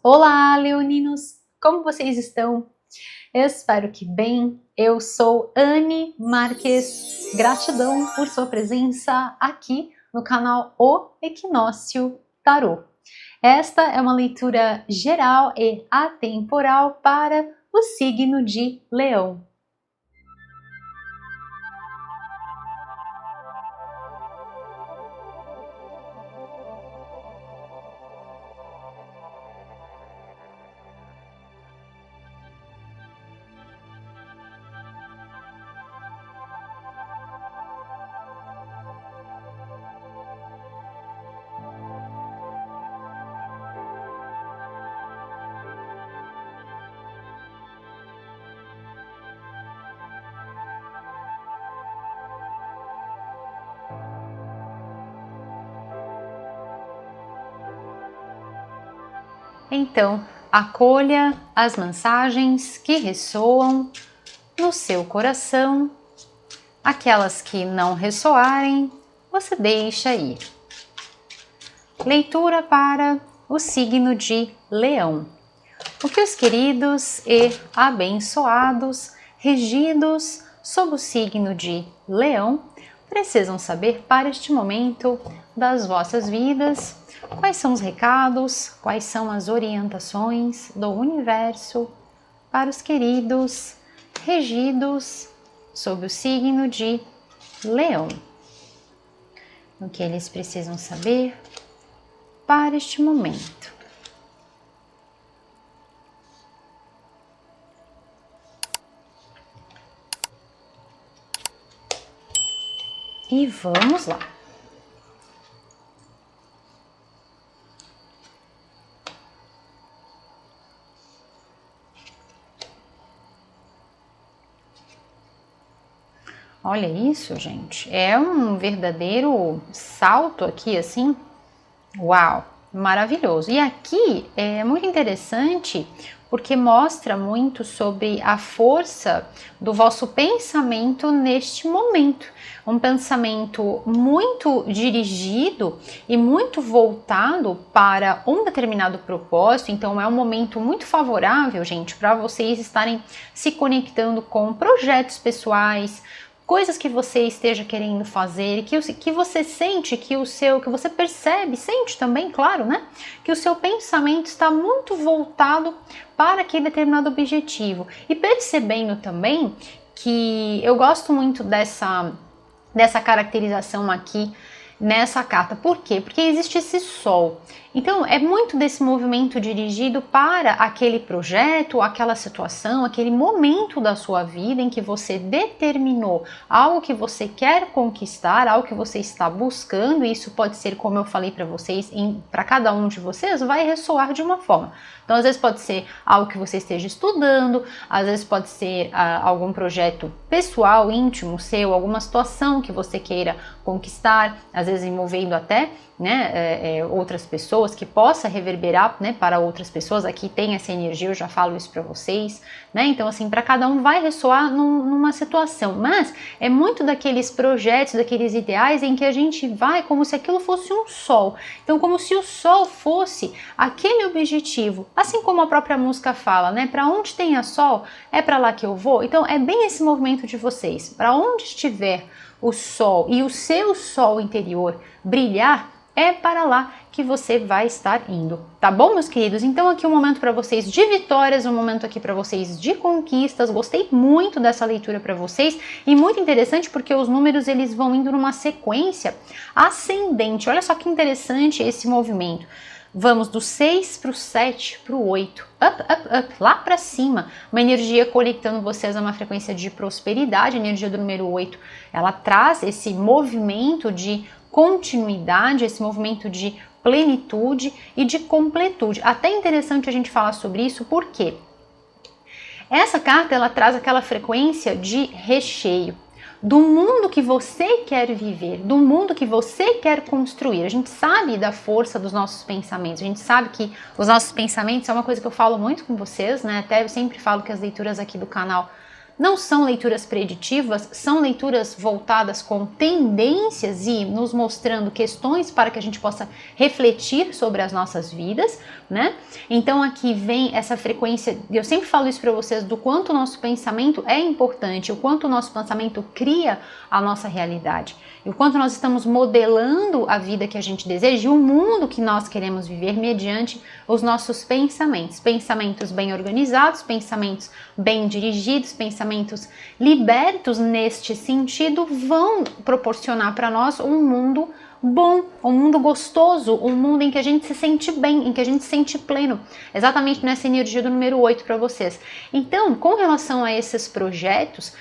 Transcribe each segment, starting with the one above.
Olá, leoninos! Como vocês estão? Eu espero que bem. Eu sou Anne Marques. Gratidão por sua presença aqui no canal O Equinócio Tarô. Esta é uma leitura geral e atemporal para o signo de Leão. Então, acolha as mensagens que ressoam no seu coração. Aquelas que não ressoarem, você deixa ir. Leitura para o signo de Leão. O que os queridos e abençoados, regidos sob o signo de Leão, precisam saber para este momento das vossas vidas? Quais são os recados, quais são as orientações do universo para os queridos regidos sob o signo de Leão? O que eles precisam saber para este momento? E vamos lá. Olha isso, gente. É um verdadeiro salto aqui, assim. Uau, maravilhoso. E aqui é muito interessante porque mostra muito sobre a força do vosso pensamento neste momento. Um pensamento muito dirigido e muito voltado para um determinado propósito. Então é um momento muito favorável, gente, para vocês estarem se conectando com projetos pessoais, coisas que você esteja querendo fazer, que você sente que você percebe, sente também, claro, né? Que o seu pensamento está muito voltado para aquele determinado objetivo. E percebendo também que eu gosto muito dessa caracterização aqui nessa carta. Por quê? Porque existe esse sol. Então, é muito desse movimento dirigido para aquele projeto, aquela situação, aquele momento da sua vida em que você determinou algo que você quer conquistar, algo que você está buscando, e isso pode ser, como eu falei para vocês, para cada um de vocês, vai ressoar de uma forma. Então, às vezes pode ser algo que você esteja estudando, às vezes pode ser algum projeto pessoal, íntimo seu, alguma situação que você queira conquistar, às vezes envolvendo até outras pessoas, que possa reverberar, né, para outras pessoas. Aqui tem essa energia, eu já falo isso para vocês, né? Então, assim, para cada um vai ressoar numa situação, mas é muito daqueles projetos, daqueles ideais em que a gente vai como se aquilo fosse um sol. Então, como se o sol fosse aquele objetivo, assim como a própria música fala, né? Para onde tenha sol, é para lá que eu vou. Então, é bem esse movimento de vocês. Para onde estiver o sol e o seu sol interior brilhar, é para lá que você vai estar indo, tá bom, meus queridos? Então aqui um momento para vocês de vitórias, um momento aqui para vocês de conquistas. Gostei muito dessa leitura para vocês e muito interessante porque os números eles vão indo numa sequência ascendente. Olha só que interessante esse movimento. Vamos do 6 para o 7 para o 8, up, lá para cima, uma energia conectando vocês a uma frequência de prosperidade. A energia do número 8, ela traz esse movimento de continuidade, esse movimento de plenitude e de completude. Até interessante a gente falar sobre isso, porque essa carta ela traz aquela frequência de recheio do mundo que você quer viver, do mundo que você quer construir. A gente sabe da força dos nossos pensamentos, a gente sabe que os nossos pensamentos é uma coisa que eu falo muito com vocês, né? Até eu sempre falo que as leituras aqui do canal Não são leituras preditivas, são leituras voltadas com tendências e nos mostrando questões para que a gente possa refletir sobre as nossas vidas, né? Então aqui vem essa frequência, eu sempre falo isso para vocês, do quanto o nosso pensamento é importante, o quanto o nosso pensamento cria a nossa realidade, e o quanto nós estamos modelando a vida que a gente deseja e o mundo que nós queremos viver mediante os nossos pensamentos. Pensamentos bem organizados, pensamentos bem dirigidos, pensamentos libertos neste sentido vão proporcionar para nós um mundo bom, um mundo gostoso, um mundo em que a gente se sente bem, em que a gente se sente pleno. Exatamente nessa energia do número 8 para vocês. Então, com relação a esses projetos,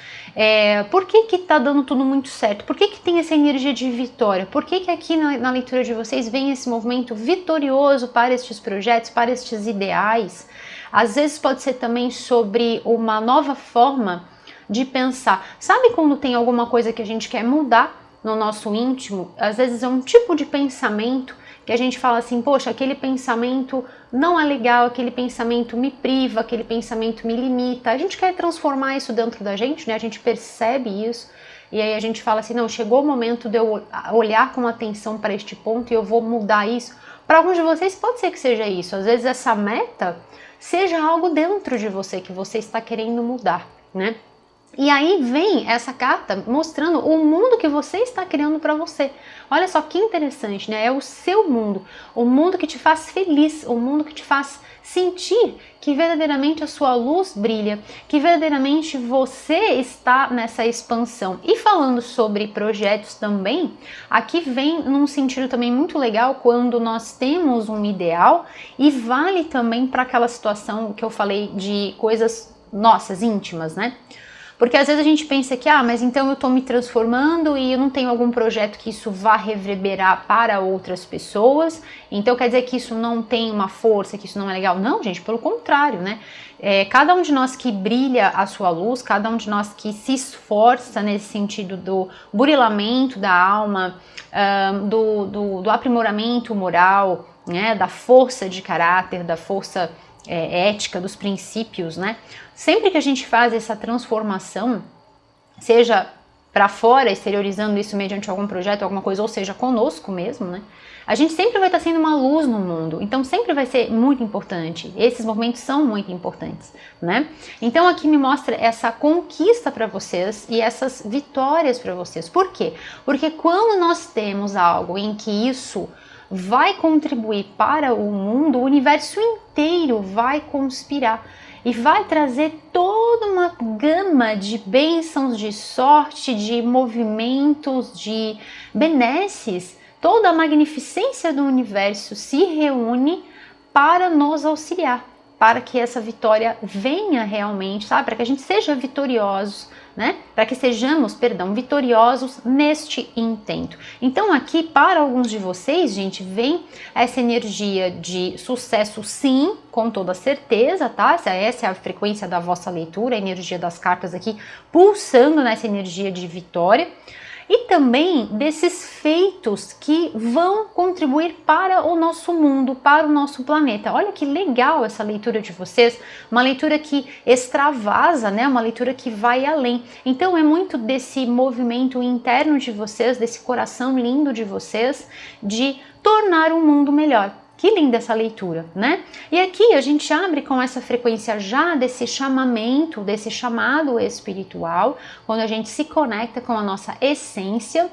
por que tá dando tudo muito certo? Por que tem essa energia de vitória? Por que aqui na leitura de vocês vem esse movimento vitorioso para estes projetos, para estes ideais? Às vezes pode ser também sobre uma nova forma de pensar. Sabe quando tem alguma coisa que a gente quer mudar no nosso íntimo? Às vezes é um tipo de pensamento que a gente fala assim, poxa, aquele pensamento não é legal, aquele pensamento me priva, aquele pensamento me limita. A gente quer transformar isso dentro da gente, né? A gente percebe isso e aí a gente fala assim, não, chegou o momento de eu olhar com atenção para este ponto e eu vou mudar isso. Para alguns de vocês pode ser que seja isso. Às vezes essa meta seja algo dentro de você que você está querendo mudar, né? E aí vem essa carta mostrando o mundo que você está criando para você. Olha só que interessante, né? É o seu mundo, o mundo que te faz feliz, o mundo que te faz sentir que verdadeiramente a sua luz brilha, que verdadeiramente você está nessa expansão. E falando sobre projetos também, aqui vem num sentido também muito legal quando nós temos um ideal e vale também para aquela situação que eu falei de coisas nossas, íntimas, né? Porque às vezes a gente pensa que, mas então eu estou me transformando e eu não tenho algum projeto que isso vá reverberar para outras pessoas, então quer dizer que isso não tem uma força, que isso não é legal. Não, gente, pelo contrário, né? Cada um de nós que brilha a sua luz, cada um de nós que se esforça nesse sentido do burilamento da alma, do aprimoramento moral, né? Da força de caráter, da força ética, dos princípios, né? Sempre que a gente faz essa transformação, seja para fora, exteriorizando isso mediante algum projeto, alguma coisa, ou seja, conosco mesmo, né? A gente sempre vai estar sendo uma luz no mundo, então sempre vai ser muito importante. Esses movimentos são muito importantes, né? Então aqui me mostra essa conquista para vocês e essas vitórias para vocês. Por quê? Porque quando nós temos algo em que isso vai contribuir para o mundo, o universo inteiro vai conspirar e vai trazer toda uma gama de bênçãos, de sorte, de movimentos, de benesses. Toda a magnificência do universo se reúne para nos auxiliar, para que essa vitória venha realmente, sabe? Para que a gente seja vitoriosos, né? Para que sejamos, vitoriosos neste intento. Então aqui, para alguns de vocês, gente, vem essa energia de sucesso, sim, com toda certeza, tá? Essa é a frequência da vossa leitura, a energia das cartas aqui, pulsando nessa energia de vitória. E também desses feitos que vão contribuir para o nosso mundo, para o nosso planeta. Olha que legal essa leitura de vocês, uma leitura que extravasa, né? Uma leitura que vai além. Então é muito desse movimento interno de vocês, desse coração lindo de vocês, de tornar o mundo melhor. Que linda essa leitura, né? E aqui a gente abre com essa frequência já desse chamamento, desse chamado espiritual, quando a gente se conecta com a nossa essência.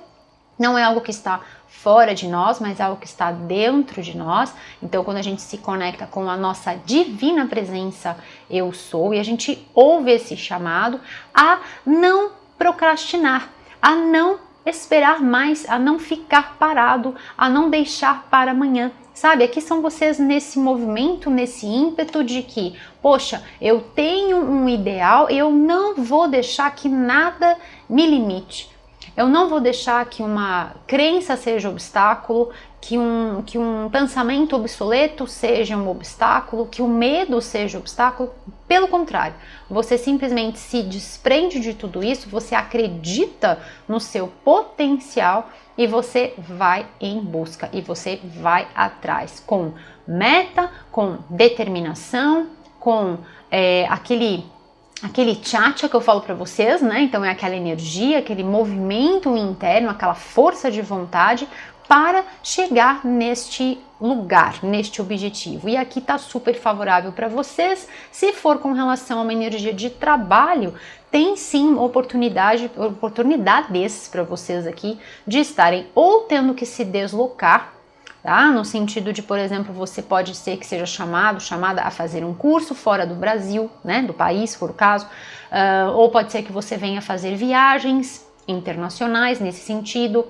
Não é algo que está fora de nós, mas é algo que está dentro de nós. Então, quando a gente se conecta com a nossa divina presença, eu sou, e a gente ouve esse chamado a não procrastinar, a não esperar mais, a não ficar parado, a não deixar para amanhã. Sabe, aqui são vocês nesse movimento, nesse ímpeto de que, poxa, eu tenho um ideal, eu não vou deixar que nada me limite. Eu não vou deixar que uma crença seja obstáculo, que um pensamento obsoleto seja um obstáculo, que o medo seja obstáculo. Pelo contrário, você simplesmente se desprende de tudo isso, você acredita no seu potencial e você vai em busca e você vai atrás com meta, com determinação, com aquele aquele tchatcha que eu falo para vocês, né? Então é aquela energia, aquele movimento interno, aquela força de vontade para chegar neste lugar, neste objetivo. E aqui tá super favorável para vocês. Se for com relação a uma energia de trabalho, tem sim oportunidades para vocês aqui de estarem ou tendo que se deslocar, tá? No sentido de, por exemplo, você pode ser que seja chamada a fazer um curso fora do Brasil, né, do país, se for o caso, ou pode ser que você venha fazer viagens internacionais nesse sentido,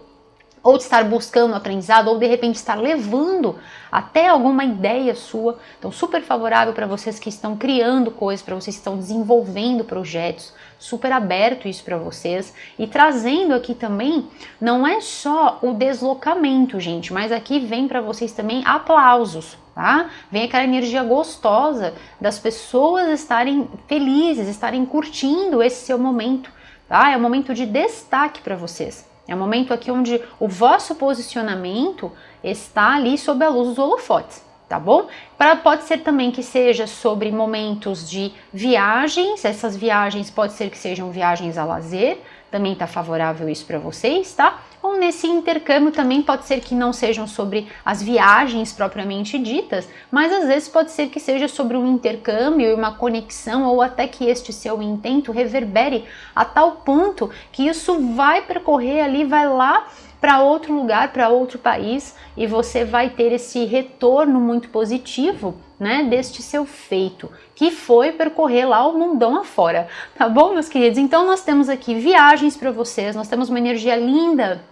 ou de estar buscando aprendizado, ou de repente estar levando até alguma ideia sua. Então, super favorável para vocês que estão criando coisas, para vocês que estão desenvolvendo projetos, super aberto isso para vocês. E trazendo aqui também, não é só o deslocamento, gente, mas aqui vem para vocês também aplausos, tá? Vem aquela energia gostosa das pessoas estarem felizes, estarem curtindo esse seu momento, tá? É um momento de destaque para vocês. É um momento aqui onde o vosso posicionamento está ali sob a luz dos holofotes, tá bom? Pode ser também que seja sobre momentos de viagens, essas viagens pode ser que sejam viagens a lazer, também tá favorável isso para vocês, tá? Ou nesse intercâmbio também pode ser que não sejam sobre as viagens propriamente ditas, mas às vezes pode ser que seja sobre um intercâmbio e uma conexão, ou até que este seu intento reverbere a tal ponto que isso vai percorrer ali, vai lá para outro lugar, para outro país, e você vai ter esse retorno muito positivo, né, deste seu feito, que foi percorrer lá o mundão afora, tá bom, meus queridos? Então nós temos aqui viagens para vocês, nós temos uma energia linda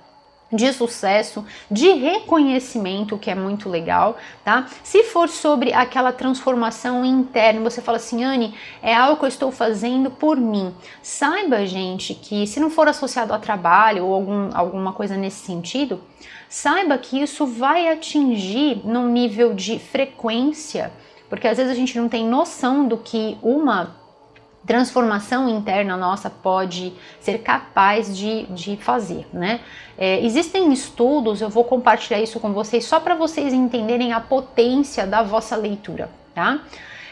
de sucesso, de reconhecimento, que é muito legal, tá? Se for sobre aquela transformação interna, você fala assim, Anne, é algo que eu estou fazendo por mim. Saiba, gente, que se não for associado a trabalho ou alguma coisa nesse sentido, saiba que isso vai atingir num nível de frequência, porque às vezes a gente não tem noção do que uma transformação interna nossa pode ser capaz de fazer, né? Existem estudos, eu vou compartilhar isso com vocês só para vocês entenderem a potência da vossa leitura, tá?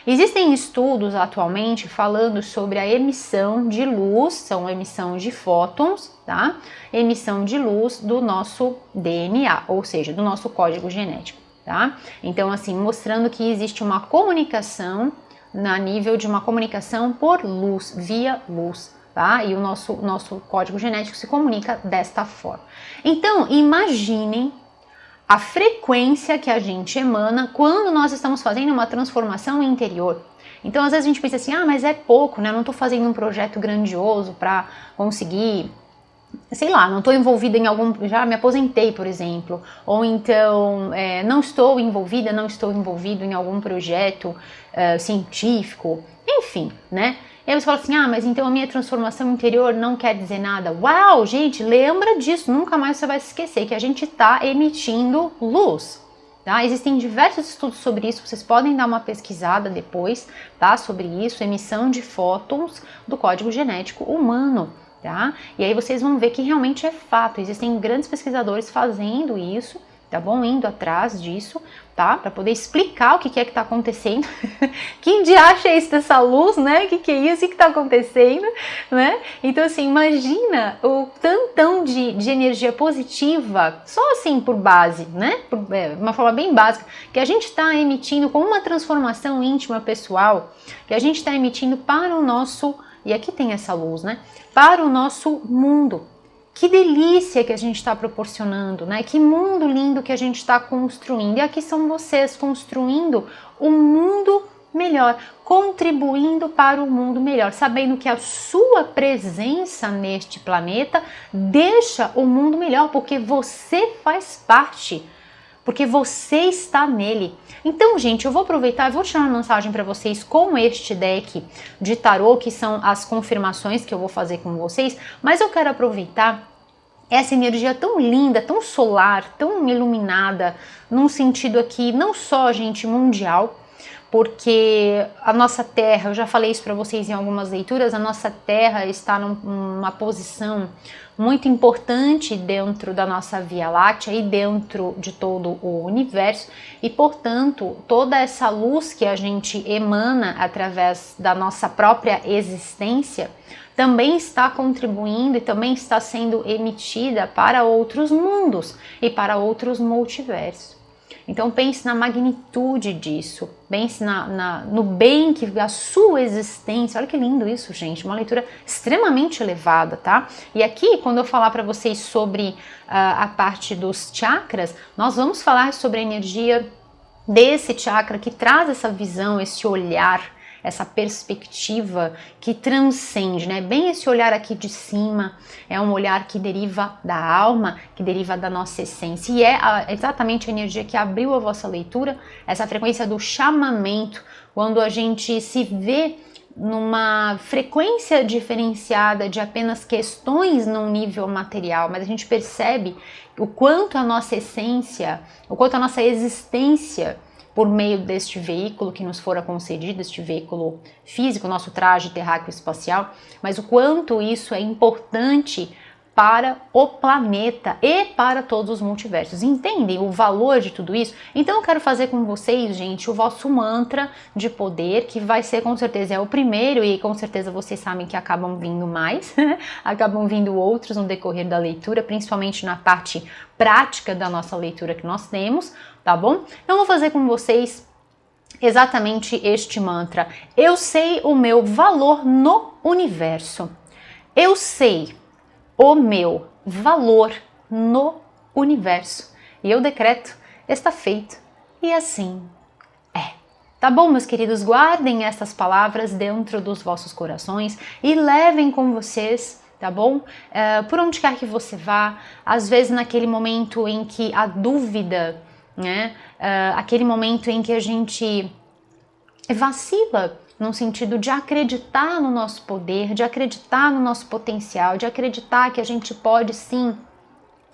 Existem estudos atualmente falando sobre a emissão de luz, são emissão de fótons, tá? Emissão de luz do nosso DNA, ou seja, do nosso código genético, tá? Então, assim, mostrando que existe uma comunicação na nível de uma comunicação por luz, via luz, tá? E o nosso código genético se comunica desta forma. Então, imaginem a frequência que a gente emana quando nós estamos fazendo uma transformação interior. Então, às vezes a gente pensa assim, mas é pouco, né? Eu não estou fazendo um projeto grandioso para conseguir, sei lá, não estou envolvida em já me aposentei, por exemplo, ou então não estou envolvido em algum projeto científico, enfim, né? E aí você fala assim, mas então a minha transformação interior não quer dizer nada. Uau, gente, lembra disso, nunca mais você vai se esquecer que a gente está emitindo luz, tá? Existem diversos estudos sobre isso, vocês podem dar uma pesquisada depois, tá? Sobre isso, emissão de fótons do código genético humano. Tá? E aí vocês vão ver que realmente é fato, existem grandes pesquisadores fazendo isso, tá bom? Indo atrás disso, tá? Para poder explicar o que é que tá acontecendo. Quem de acha isso dessa luz, né? O que é isso que tá acontecendo, né? Então, assim, imagina o tantão de energia positiva, só assim por base, né? Uma forma bem básica, que a gente tá emitindo com uma transformação íntima pessoal, que a gente tá emitindo para o nosso, e aqui tem essa luz, né? Para o nosso mundo. Que delícia que a gente está proporcionando, né? Que mundo lindo que a gente está construindo. E aqui são vocês construindo um mundo melhor, contribuindo para o mundo melhor, sabendo que a sua presença neste planeta deixa o mundo melhor, porque você faz parte, porque você está nele. Então, gente, eu vou aproveitar e vou tirar uma mensagem para vocês com este deck de tarô, que são as confirmações que eu vou fazer com vocês, mas eu quero aproveitar essa energia tão linda, tão solar, tão iluminada, num sentido aqui, não só, gente, mundial, porque a nossa Terra, eu já falei isso para vocês em algumas leituras, a nossa Terra está numa posição muito importante dentro da nossa Via Láctea e dentro de todo o universo, e portanto toda essa luz que a gente emana através da nossa própria existência também está contribuindo e também está sendo emitida para outros mundos e para outros multiversos. Então pense na magnitude disso, pense no bem que a sua existência, olha que lindo isso, gente, uma leitura extremamente elevada, tá? E aqui, quando eu falar para vocês sobre a parte dos chakras, nós vamos falar sobre a energia desse chakra que traz essa visão, esse olhar, essa perspectiva que transcende, né? Bem esse olhar aqui de cima, é um olhar que deriva da alma, que deriva da nossa essência, e é exatamente a energia que abriu a vossa leitura, essa frequência do chamamento, quando a gente se vê numa frequência diferenciada de apenas questões num nível material, mas a gente percebe o quanto a nossa essência, o quanto a nossa existência por meio deste veículo que nos fora concedido, este veículo físico, nosso traje terráqueo espacial, mas o quanto isso é importante para o planeta e para todos os multiversos. Entendem o valor de tudo isso? Então eu quero fazer com vocês, gente, o vosso mantra de poder, que vai ser com certeza é o primeiro, e com certeza vocês sabem que acabam vindo mais, acabam vindo outros no decorrer da leitura, principalmente na parte prática da nossa leitura que nós temos, tá bom? Então eu vou fazer com vocês exatamente este mantra. Eu sei o meu valor no universo. Eu sei o meu valor no universo. E eu decreto, está feito. E assim é. Tá bom, meus queridos? Guardem estas palavras dentro dos vossos corações e levem com vocês, tá bom? Por onde quer que você vá, às vezes naquele momento em que a dúvida, né? Aquele momento em que a gente vacila no sentido de acreditar no nosso poder, de acreditar no nosso potencial, de acreditar que a gente pode sim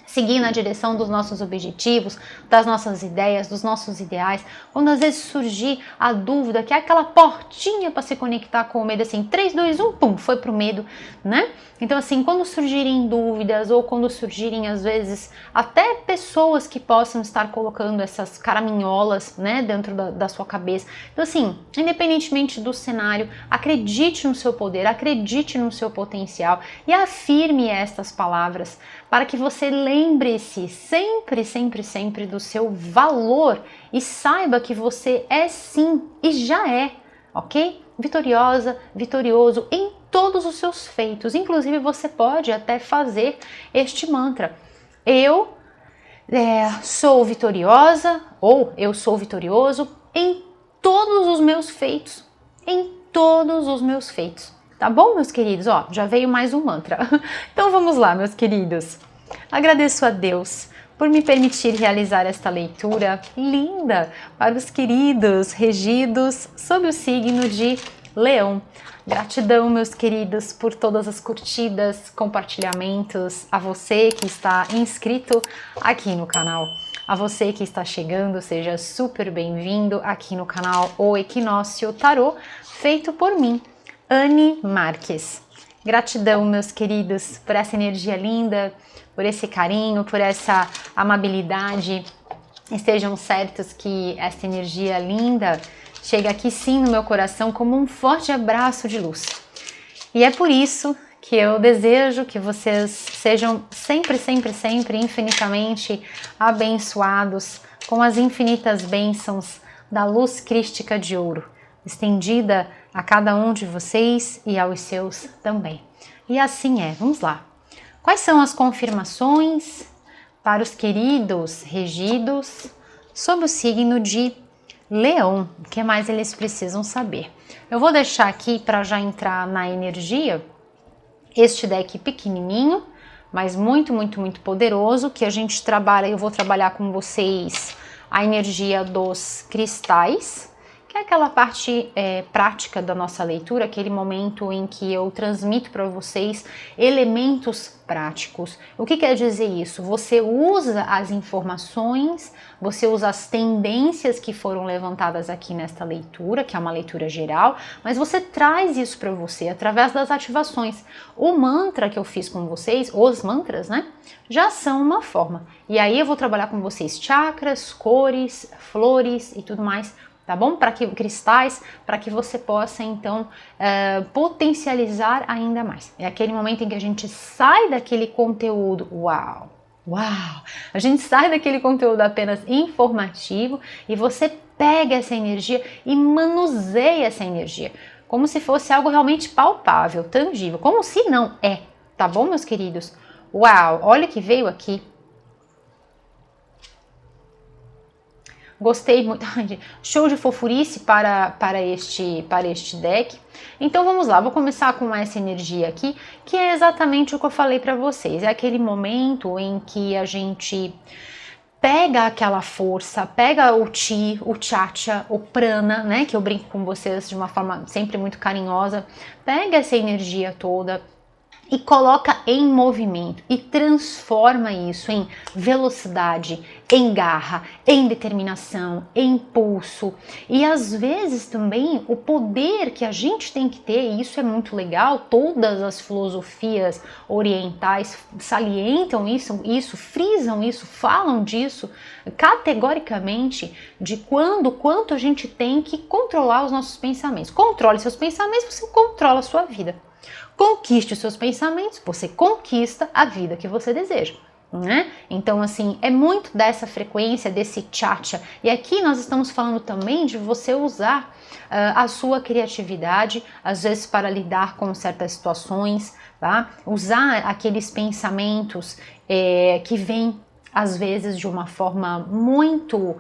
seguir na direção dos nossos objetivos, das nossas ideias, dos nossos ideais. Quando às vezes surgir a dúvida, que é aquela portinha para se conectar com o medo, assim, 3, 2, 1, pum, foi pro medo, né? Então assim, quando surgirem dúvidas ou quando surgirem às vezes até pessoas que possam estar colocando essas caraminholas, né, dentro da sua cabeça. Então assim, independentemente do cenário, acredite no seu poder, acredite no seu potencial e afirme estas palavras para que você lembre-se sempre, sempre, sempre do seu valor e saiba que você é sim e já é, ok? Vitoriosa, vitorioso em todos os seus feitos. Inclusive você pode até fazer este mantra. Eu sou vitoriosa ou eu sou vitorioso em todos os meus feitos. Em todos os meus feitos. Tá bom, meus queridos? Ó, já veio mais um mantra. Então vamos lá, meus queridos. Agradeço a Deus por me permitir realizar esta leitura linda para os queridos regidos sob o signo de Leão. Gratidão, meus queridos, por todas as curtidas, compartilhamentos, a você que está inscrito aqui no canal. A você que está chegando, seja super bem-vindo aqui no canal O Equinócio Tarô, feito por mim, Anne Marques. Gratidão, meus queridos, por essa energia linda, por esse carinho, por essa amabilidade. Estejam certos que essa energia linda chega aqui sim no meu coração como um forte abraço de luz. E é por isso que eu desejo que vocês sejam sempre, sempre, sempre infinitamente abençoados com as infinitas bênçãos da luz crística de ouro, estendida a cada um de vocês e aos seus também. E assim é, vamos lá. Quais são as confirmações para os queridos regidos sob o signo de Leão? O que mais eles precisam saber? Eu vou deixar aqui para já entrar na energia este deck pequenininho, mas muito, muito, muito poderoso, que a gente trabalha, eu vou trabalhar com vocês a energia dos cristais, que é aquela parte prática da nossa leitura, aquele momento em que eu transmito para vocês elementos práticos. O que quer dizer isso? Você usa as informações, você usa as tendências que foram levantadas aqui nesta leitura, que é uma leitura geral, mas você traz isso para você através das ativações. O mantra que eu fiz com vocês, os mantras, né, já são uma forma. E aí eu vou trabalhar com vocês chakras, cores, flores e tudo mais, tá bom? Para que cristais, para que você possa então potencializar ainda mais. É aquele momento em que a gente sai daquele conteúdo, uau, a gente sai daquele conteúdo apenas informativo e você pega essa energia e manuseia essa energia, como se fosse algo realmente palpável, tangível, como se não é, tá bom, meus queridos? Uau, olha o que veio aqui. Gostei muito, show de fofurice para este deck. Então vamos lá, vou começar com essa energia aqui, que é exatamente o que eu falei para vocês. É aquele momento em que a gente pega aquela força, pega o chi, o chacha, o prana, né, que eu brinco com vocês de uma forma sempre muito carinhosa, pega essa energia toda e coloca em movimento e transforma isso em velocidade, em garra, em determinação, em impulso. E às vezes também o poder que a gente tem que ter, e isso é muito legal, todas as filosofias orientais salientam isso, frisam isso, falam disso categoricamente, de quanto a gente tem que controlar os nossos pensamentos. Controle seus pensamentos, você controla a sua vida. Conquiste os seus pensamentos, você conquista a vida que você deseja, né? Então, assim, é muito dessa frequência, desse chacha. E aqui nós estamos falando também de você usar a sua criatividade, às vezes para lidar com certas situações, tá? Usar aqueles pensamentos que vêm às vezes de uma forma muito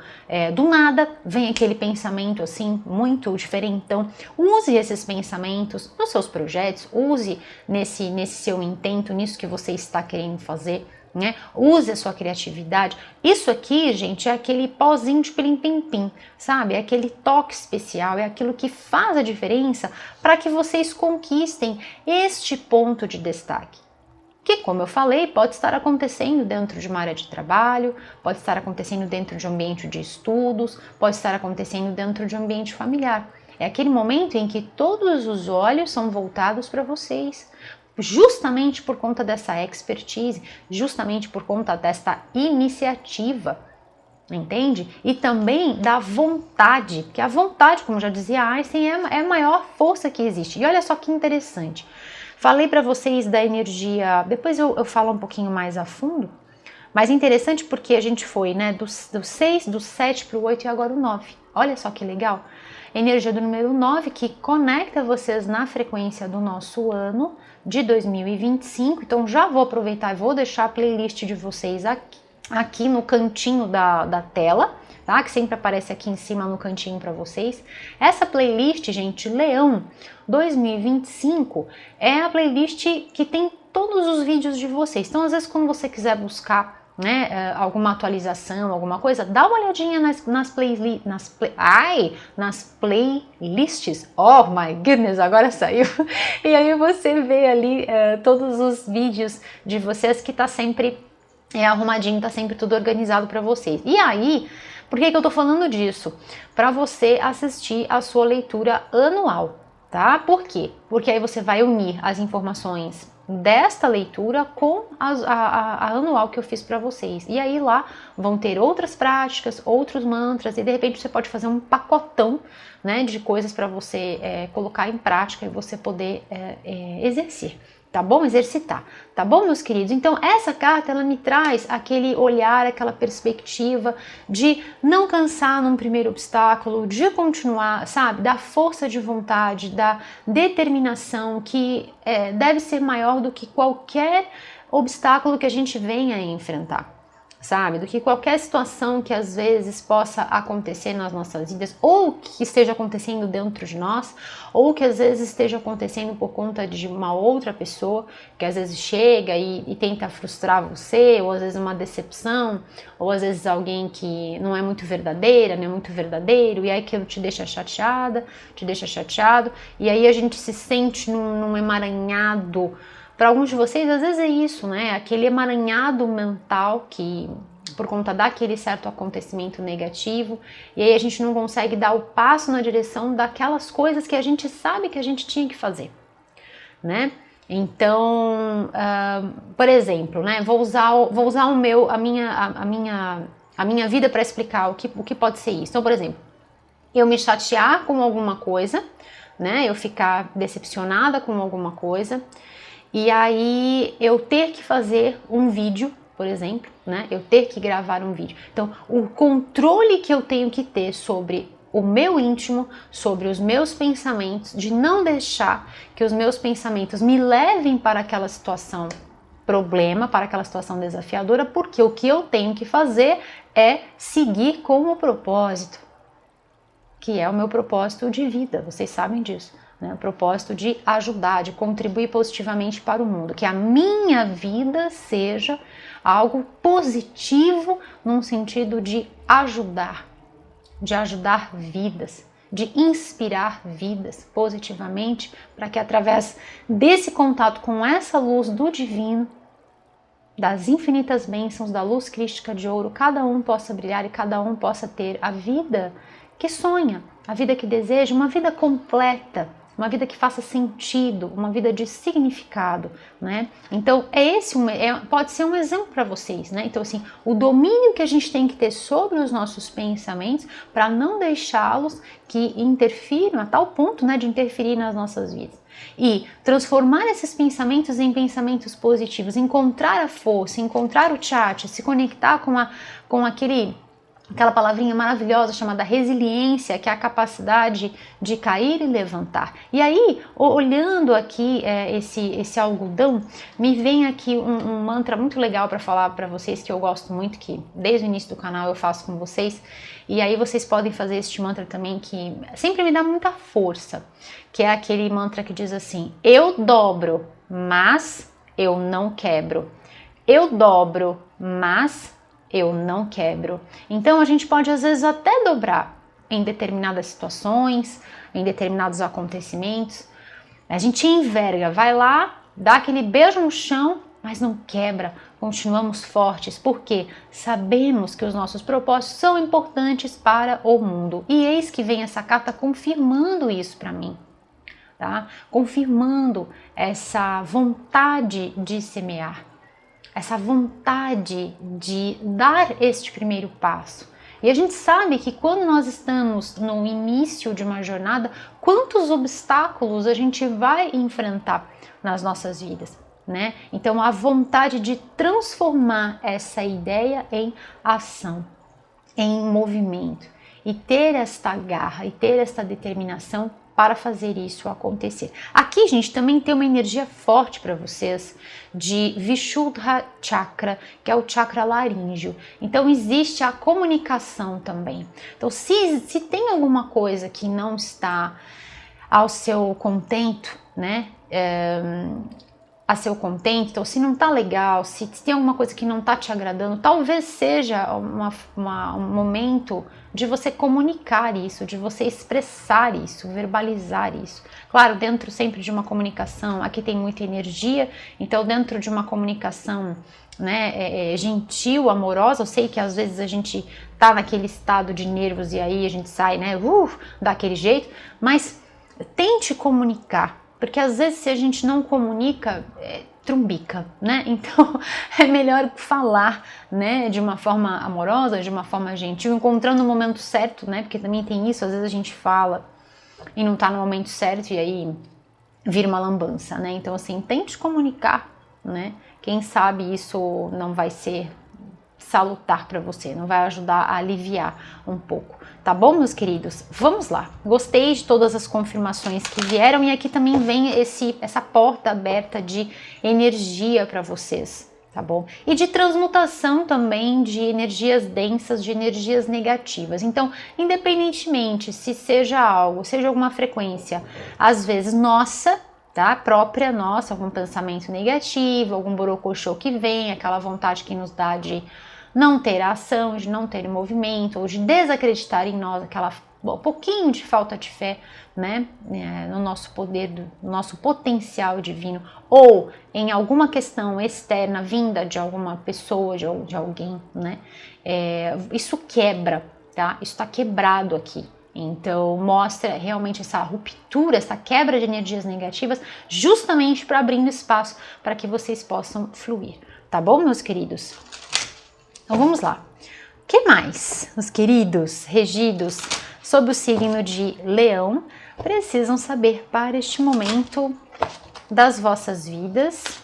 do nada, vem aquele pensamento assim, muito diferentão. Use esses pensamentos nos seus projetos, use nesse seu intento, nisso que você está querendo fazer, né? Use a sua criatividade. Isso aqui, gente, é aquele pozinho de pilim-pim-pim, sabe? É aquele toque especial, é aquilo que faz a diferença para que vocês conquistem este ponto de destaque. Que, como eu falei, pode estar acontecendo dentro de uma área de trabalho, pode estar acontecendo dentro de um ambiente de estudos, pode estar acontecendo dentro de um ambiente familiar. É aquele momento em que todos os olhos são voltados para vocês, justamente por conta dessa expertise, justamente por conta desta iniciativa, entende? E também da vontade, porque a vontade, como já dizia Einstein, é a maior força que existe. E olha só que interessante. Falei para vocês da energia, depois eu falo um pouquinho mais a fundo, mas interessante porque a gente foi, né, do 6, do 7 para o 8 e agora o 9. Olha só que legal. Energia do número 9 que conecta vocês na frequência do nosso ano de 2025. Então já vou aproveitar e vou deixar a playlist de vocês aqui no cantinho da tela, tá? Que sempre aparece aqui em cima no cantinho para vocês. Essa playlist, gente, Leão 2025, é a playlist que tem todos os vídeos de vocês. Então, às vezes, quando você quiser buscar, né, alguma atualização, alguma coisa, dá uma olhadinha nas playlists. Oh my goodness, agora saiu. E aí você vê ali todos os vídeos de vocês que tá sempre arrumadinho, tá sempre tudo organizado para vocês. E aí, por que eu tô falando disso? Para você assistir a sua leitura anual, tá? Por quê? Porque aí você vai unir as informações desta leitura com a anual que eu fiz para vocês. E aí lá vão ter outras práticas, outros mantras, e de repente você pode fazer um pacotão, né, de coisas para você colocar em prática e você poder exercer. Tá bom? Exercitar. Tá bom, meus queridos? Então, essa carta, ela me traz aquele olhar, aquela perspectiva de não cansar num primeiro obstáculo, de continuar, sabe? Da força de vontade, da determinação que deve ser maior do que qualquer obstáculo que a gente venha a enfrentar. sabe? Do que qualquer situação que às vezes possa acontecer nas nossas vidas, ou que esteja acontecendo dentro de nós, ou que às vezes esteja acontecendo por conta de uma outra pessoa, que às vezes chega e tenta frustrar você, ou às vezes uma decepção, ou às vezes alguém que não é muito verdadeira, não é muito verdadeiro, e aí aquilo te deixa chateada, te deixa chateado, e aí a gente se sente num emaranhado. Para alguns de vocês, às vezes é isso, né? Aquele emaranhado mental que, por conta daquele certo acontecimento negativo, e aí a gente não consegue dar o passo na direção daquelas coisas que a gente sabe que a gente tinha que fazer, né? Então, por exemplo, né? Vou usar a minha vida para explicar o que pode ser isso. Então, por exemplo, eu me chatear com alguma coisa, né? Eu ficar decepcionada com alguma coisa. E aí eu ter que fazer um vídeo, por exemplo, né? Eu ter que gravar um vídeo. Então, o controle que eu tenho que ter sobre o meu íntimo, sobre os meus pensamentos, de não deixar que os meus pensamentos me levem para aquela situação problema, para aquela situação desafiadora, porque o que eu tenho que fazer é seguir com o propósito, que é o meu propósito de vida, vocês sabem disso. O propósito de ajudar, de contribuir positivamente para o mundo, que a minha vida seja algo positivo num sentido de ajudar vidas, de inspirar vidas positivamente, para que através desse contato com essa luz do divino, das infinitas bênçãos, da luz crística de ouro, cada um possa brilhar e cada um possa ter a vida que sonha, a vida que deseja, uma vida completa, uma vida que faça sentido, uma vida de significado, né? Então, pode ser um exemplo para vocês, né? Então, assim, o domínio que a gente tem que ter sobre os nossos pensamentos para não deixá-los que interfiram, a tal ponto, né, de interferir nas nossas vidas. E transformar esses pensamentos em pensamentos positivos, encontrar a força, encontrar o chat, se conectar com aquela palavrinha maravilhosa chamada resiliência, que é a capacidade de cair e levantar. E aí, olhando aqui esse algodão, me vem aqui um mantra muito legal para falar para vocês, que eu gosto muito, que desde o início do canal eu faço com vocês, e aí vocês podem fazer este mantra também, que sempre me dá muita força, que é aquele mantra que diz assim: eu dobro, mas eu não quebro. Eu dobro, mas eu não quebro. Então a gente pode às vezes até dobrar em determinadas situações, em determinados acontecimentos. A gente enverga, vai lá, dá aquele beijo no chão, mas não quebra. Continuamos fortes, porque sabemos que os nossos propósitos são importantes para o mundo. E eis que vem essa carta confirmando isso para mim. Tá? Confirmando essa vontade de semear, essa vontade de dar este primeiro passo. E a gente sabe que quando nós estamos no início de uma jornada, quantos obstáculos a gente vai enfrentar nas nossas vidas, né? Então, a vontade de transformar essa ideia em ação, em movimento, e ter esta garra, e ter esta determinação para fazer isso acontecer. Aqui, gente, também tem uma energia forte para vocês de Vishuddha Chakra, que é o chakra laríngeo. Então, existe a comunicação também. Então, se tem alguma coisa que não está ao seu contento, né? A seu contento, então se não tá legal, se tem alguma coisa que não tá te agradando, talvez seja um momento de você comunicar isso, de você expressar isso, verbalizar isso. Claro, dentro sempre de uma comunicação, aqui tem muita energia, então dentro de uma comunicação, né, gentil, amorosa, eu sei que às vezes a gente tá naquele estado de nervos e aí a gente sai, né, daquele jeito, mas tente comunicar. Porque às vezes se a gente não comunica, trumbica, né? Então é melhor falar, né? De uma forma amorosa, de uma forma gentil, encontrando o momento certo, né? Porque também tem isso, às vezes a gente fala e não tá no momento certo e aí vira uma lambança, né? Então assim, tente comunicar, né? Quem sabe isso não vai ser salutar para você, não vai ajudar a aliviar um pouco. Tá bom, meus queridos? Vamos lá. Gostei de todas as confirmações que vieram e aqui também vem essa porta aberta de energia para vocês, tá bom? E de transmutação também de energias densas, de energias negativas. Então, independentemente se seja algo, seja alguma frequência, às vezes nossa, tá? Própria nossa, algum pensamento negativo, algum borocochô que vem, aquela vontade que nos dá de não ter ação, de não ter movimento, ou de desacreditar em nós, aquela um pouquinho de falta de fé, né, no nosso poder, no nosso potencial divino, ou em alguma questão externa vinda de alguma pessoa, de alguém, né, isso quebra, tá? Isso está quebrado aqui. Então mostra realmente essa ruptura, essa quebra de energias negativas, justamente para abrindo espaço para que vocês possam fluir, tá bom, meus queridos? Então vamos lá. O que mais, meus queridos regidos sob o signo de Leão precisam saber para este momento das vossas vidas,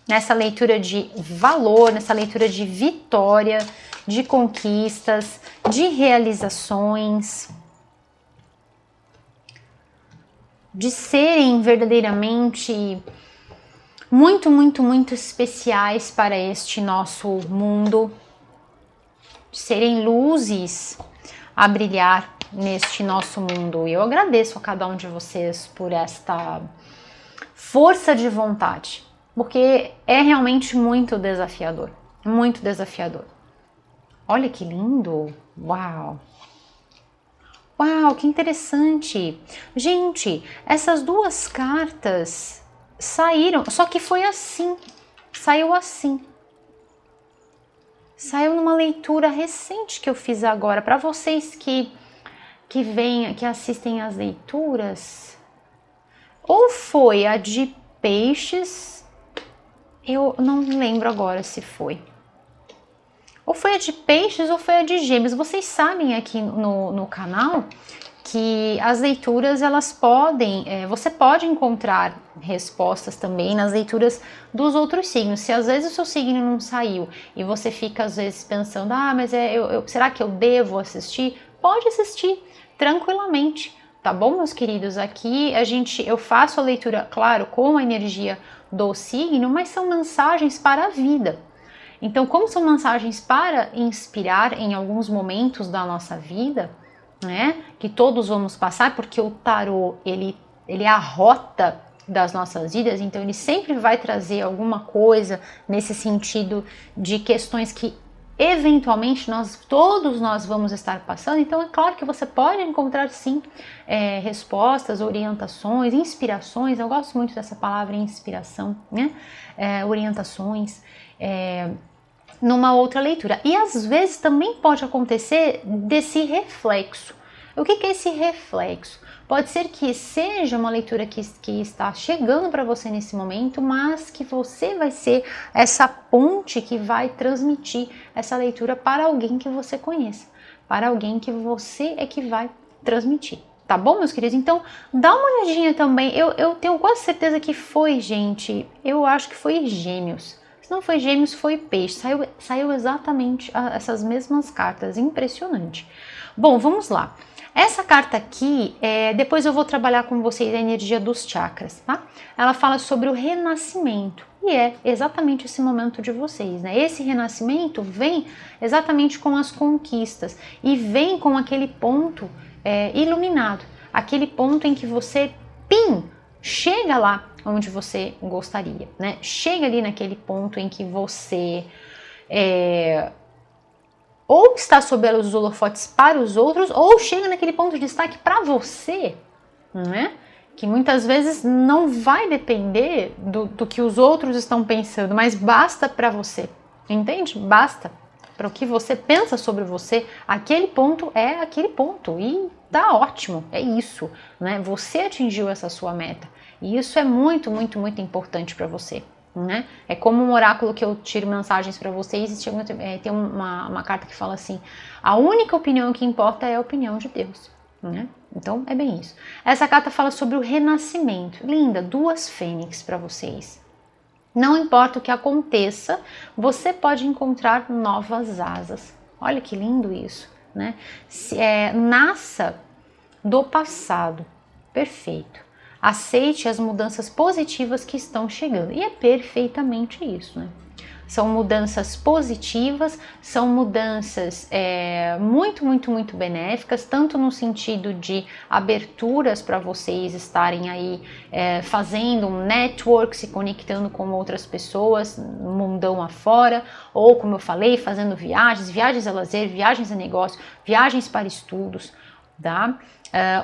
nessa leitura de valor, nessa leitura de vitória, de conquistas, de realizações, de serem verdadeiramente muito especiais para este nosso mundo, de serem luzes a brilhar neste nosso mundo. E eu agradeço a cada um de vocês por esta força de vontade, porque é realmente muito desafiador, muito desafiador. Olha que lindo! Uau! Uau, que interessante! Gente, essas duas cartas saíram, só que foi assim, saiu assim. Saiu numa leitura recente que eu fiz agora. Para vocês que assistem às leituras, ou foi a de peixes, eu não lembro agora se foi. Ou foi a de peixes ou foi a de gêmeos. Vocês sabem aqui no canal que as leituras, elas podem, você pode encontrar respostas também nas leituras dos outros signos. Se às vezes o seu signo não saiu e você fica às vezes pensando, mas será que eu devo assistir? Pode assistir tranquilamente, tá bom, meus queridos? Aqui eu faço a leitura, claro, com a energia do signo, mas são mensagens para a vida. Então, como são mensagens para inspirar em alguns momentos da nossa vida, né, que todos vamos passar, porque o tarô, ele é a rota das nossas vidas, então ele sempre vai trazer alguma coisa nesse sentido de questões que eventualmente todos nós vamos estar passando. Então é claro que você pode encontrar sim respostas, orientações, inspirações. Eu gosto muito dessa palavra inspiração, né? Orientações numa outra leitura. E às vezes também pode acontecer desse reflexo. O que é esse reflexo? Pode ser que seja uma leitura que está chegando para você nesse momento, mas que você vai ser essa ponte que vai transmitir essa leitura para alguém que você conheça, para alguém que você é que vai transmitir. Tá bom, meus queridos? Então, dá uma olhadinha também. Eu tenho quase certeza que foi, gente. Eu acho que foi Gêmeos. Se não foi Gêmeos, foi Peixe. Saiu exatamente essas mesmas cartas. Impressionante. Bom, vamos lá. Essa carta aqui, depois eu vou trabalhar com vocês a energia dos chakras, tá? Ela fala sobre o renascimento. E é exatamente esse momento de vocês, né? Esse renascimento vem exatamente com as conquistas. E vem com aquele ponto iluminado. Aquele ponto em que você, chega lá onde você gostaria, né? Chega ali naquele ponto em que você ou está sob os holofotes para os outros, ou chega naquele ponto de destaque para você, né? Que muitas vezes não vai depender do que os outros estão pensando, mas basta para você, entende? Basta para o que você pensa sobre você, aquele ponto é aquele ponto e tá ótimo, é isso, né? Você atingiu essa sua meta e isso é muito importante para você. Né? É como um oráculo que eu tiro mensagens para vocês e tem uma carta que fala assim: a única opinião que importa é a opinião de Deus, né? Então é bem isso. Essa carta fala sobre o renascimento. Linda, duas fênix para vocês. Não importa o que aconteça, você pode encontrar novas asas. Olha que lindo isso, né? Nasça do passado, perfeito. aceite as mudanças positivas que estão chegando. E é perfeitamente isso, né? São mudanças positivas, são mudanças muito, muito, muito benéficas, tanto no sentido de aberturas para vocês estarem aí fazendo um network, se conectando com outras pessoas, no mundão afora, ou como eu falei, fazendo viagens a lazer, viagens a negócio, viagens para estudos, tá?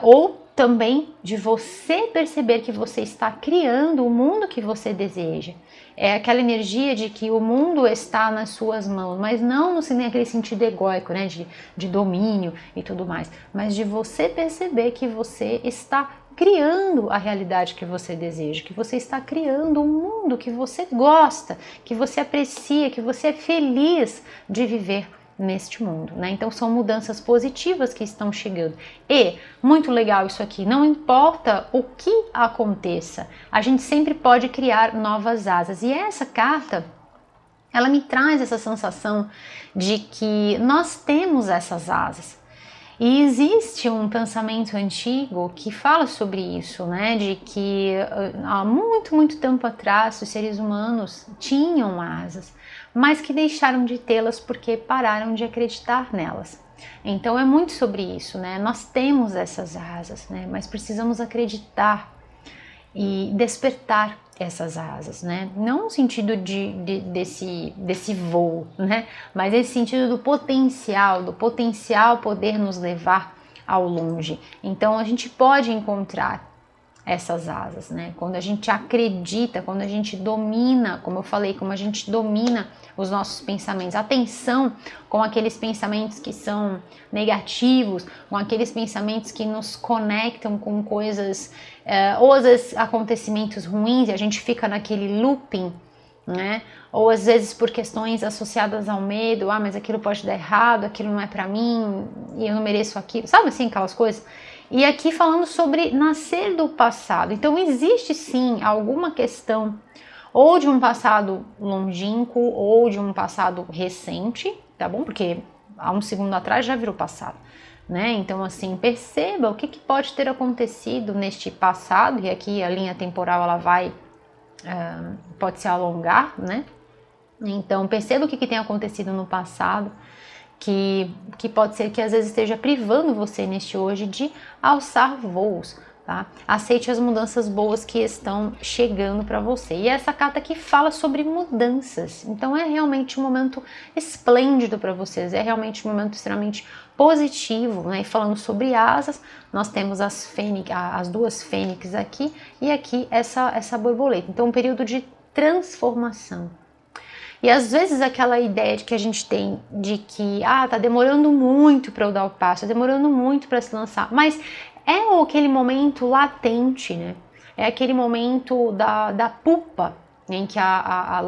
Ou também de você perceber que você está criando o mundo que você deseja. É aquela energia de que o mundo está nas suas mãos, mas não naquele sentido egóico, né, de domínio e tudo mais, mas de você perceber que você está criando a realidade que você deseja, que você está criando um mundo que você gosta, que você aprecia, que você é feliz de viver neste mundo, né? Então são mudanças positivas que estão chegando. E muito legal isso aqui, não importa o que aconteça, a gente sempre pode criar novas asas. E essa carta, ela me traz essa sensação de que nós temos essas asas. E existe um pensamento antigo que fala sobre isso, né? De que há muito, muito tempo atrás os seres humanos tinham asas, mas que deixaram de tê-las porque pararam de acreditar nelas. Então é muito sobre isso, né? Nós temos essas asas, né? Mas precisamos acreditar e despertar essas asas, né? Não no sentido desse voo, né? Mas nesse sentido do potencial poder nos levar ao longe. Então a gente pode encontrar essas asas, né? Quando a gente acredita, quando a gente domina, como eu falei, como a gente domina os nossos pensamentos. Atenção com aqueles pensamentos que são negativos, com aqueles pensamentos que nos conectam com coisas, ou às vezes acontecimentos ruins, e a gente fica naquele looping, né? Ou às vezes por questões associadas ao medo, mas aquilo pode dar errado, aquilo não é pra mim, e eu não mereço aquilo, sabe assim, aquelas coisas? E aqui falando sobre nascer do passado. Então existe sim alguma questão ou de um passado longínquo ou de um passado recente, tá bom? Porque há um segundo atrás já virou passado, né? Então assim, perceba o que pode ter acontecido neste passado, e aqui a linha temporal ela vai, pode se alongar, né? Então perceba o que tem acontecido no passado, que pode ser que às vezes esteja privando você neste hoje de alçar voos, tá? Aceite as mudanças boas que estão chegando para você. E essa carta aqui fala sobre mudanças, então é realmente um momento esplêndido para vocês, é realmente um momento extremamente positivo, né? E falando sobre asas, nós temos as duas fênix aqui e aqui essa borboleta. Então um período de transformação. E às vezes aquela ideia de que a gente tem de que tá demorando muito para eu dar o passo, tá demorando muito para se lançar, mas é aquele momento latente, né? É aquele momento da pupa, em que a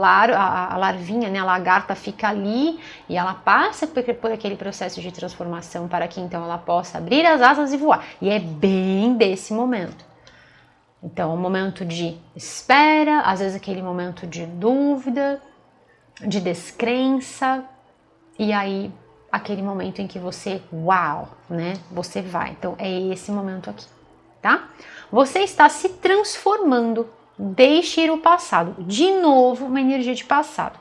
larvinha, né, a lagarta fica ali e ela passa por aquele processo de transformação para que então ela possa abrir as asas e voar. E é bem desse momento. Então, um momento de espera, às vezes aquele momento de dúvida, de descrença, e aí aquele momento em que você, né? Você vai. Então é esse momento aqui, tá? Você está se transformando. Deixe ir o passado. De novo, uma energia de passado,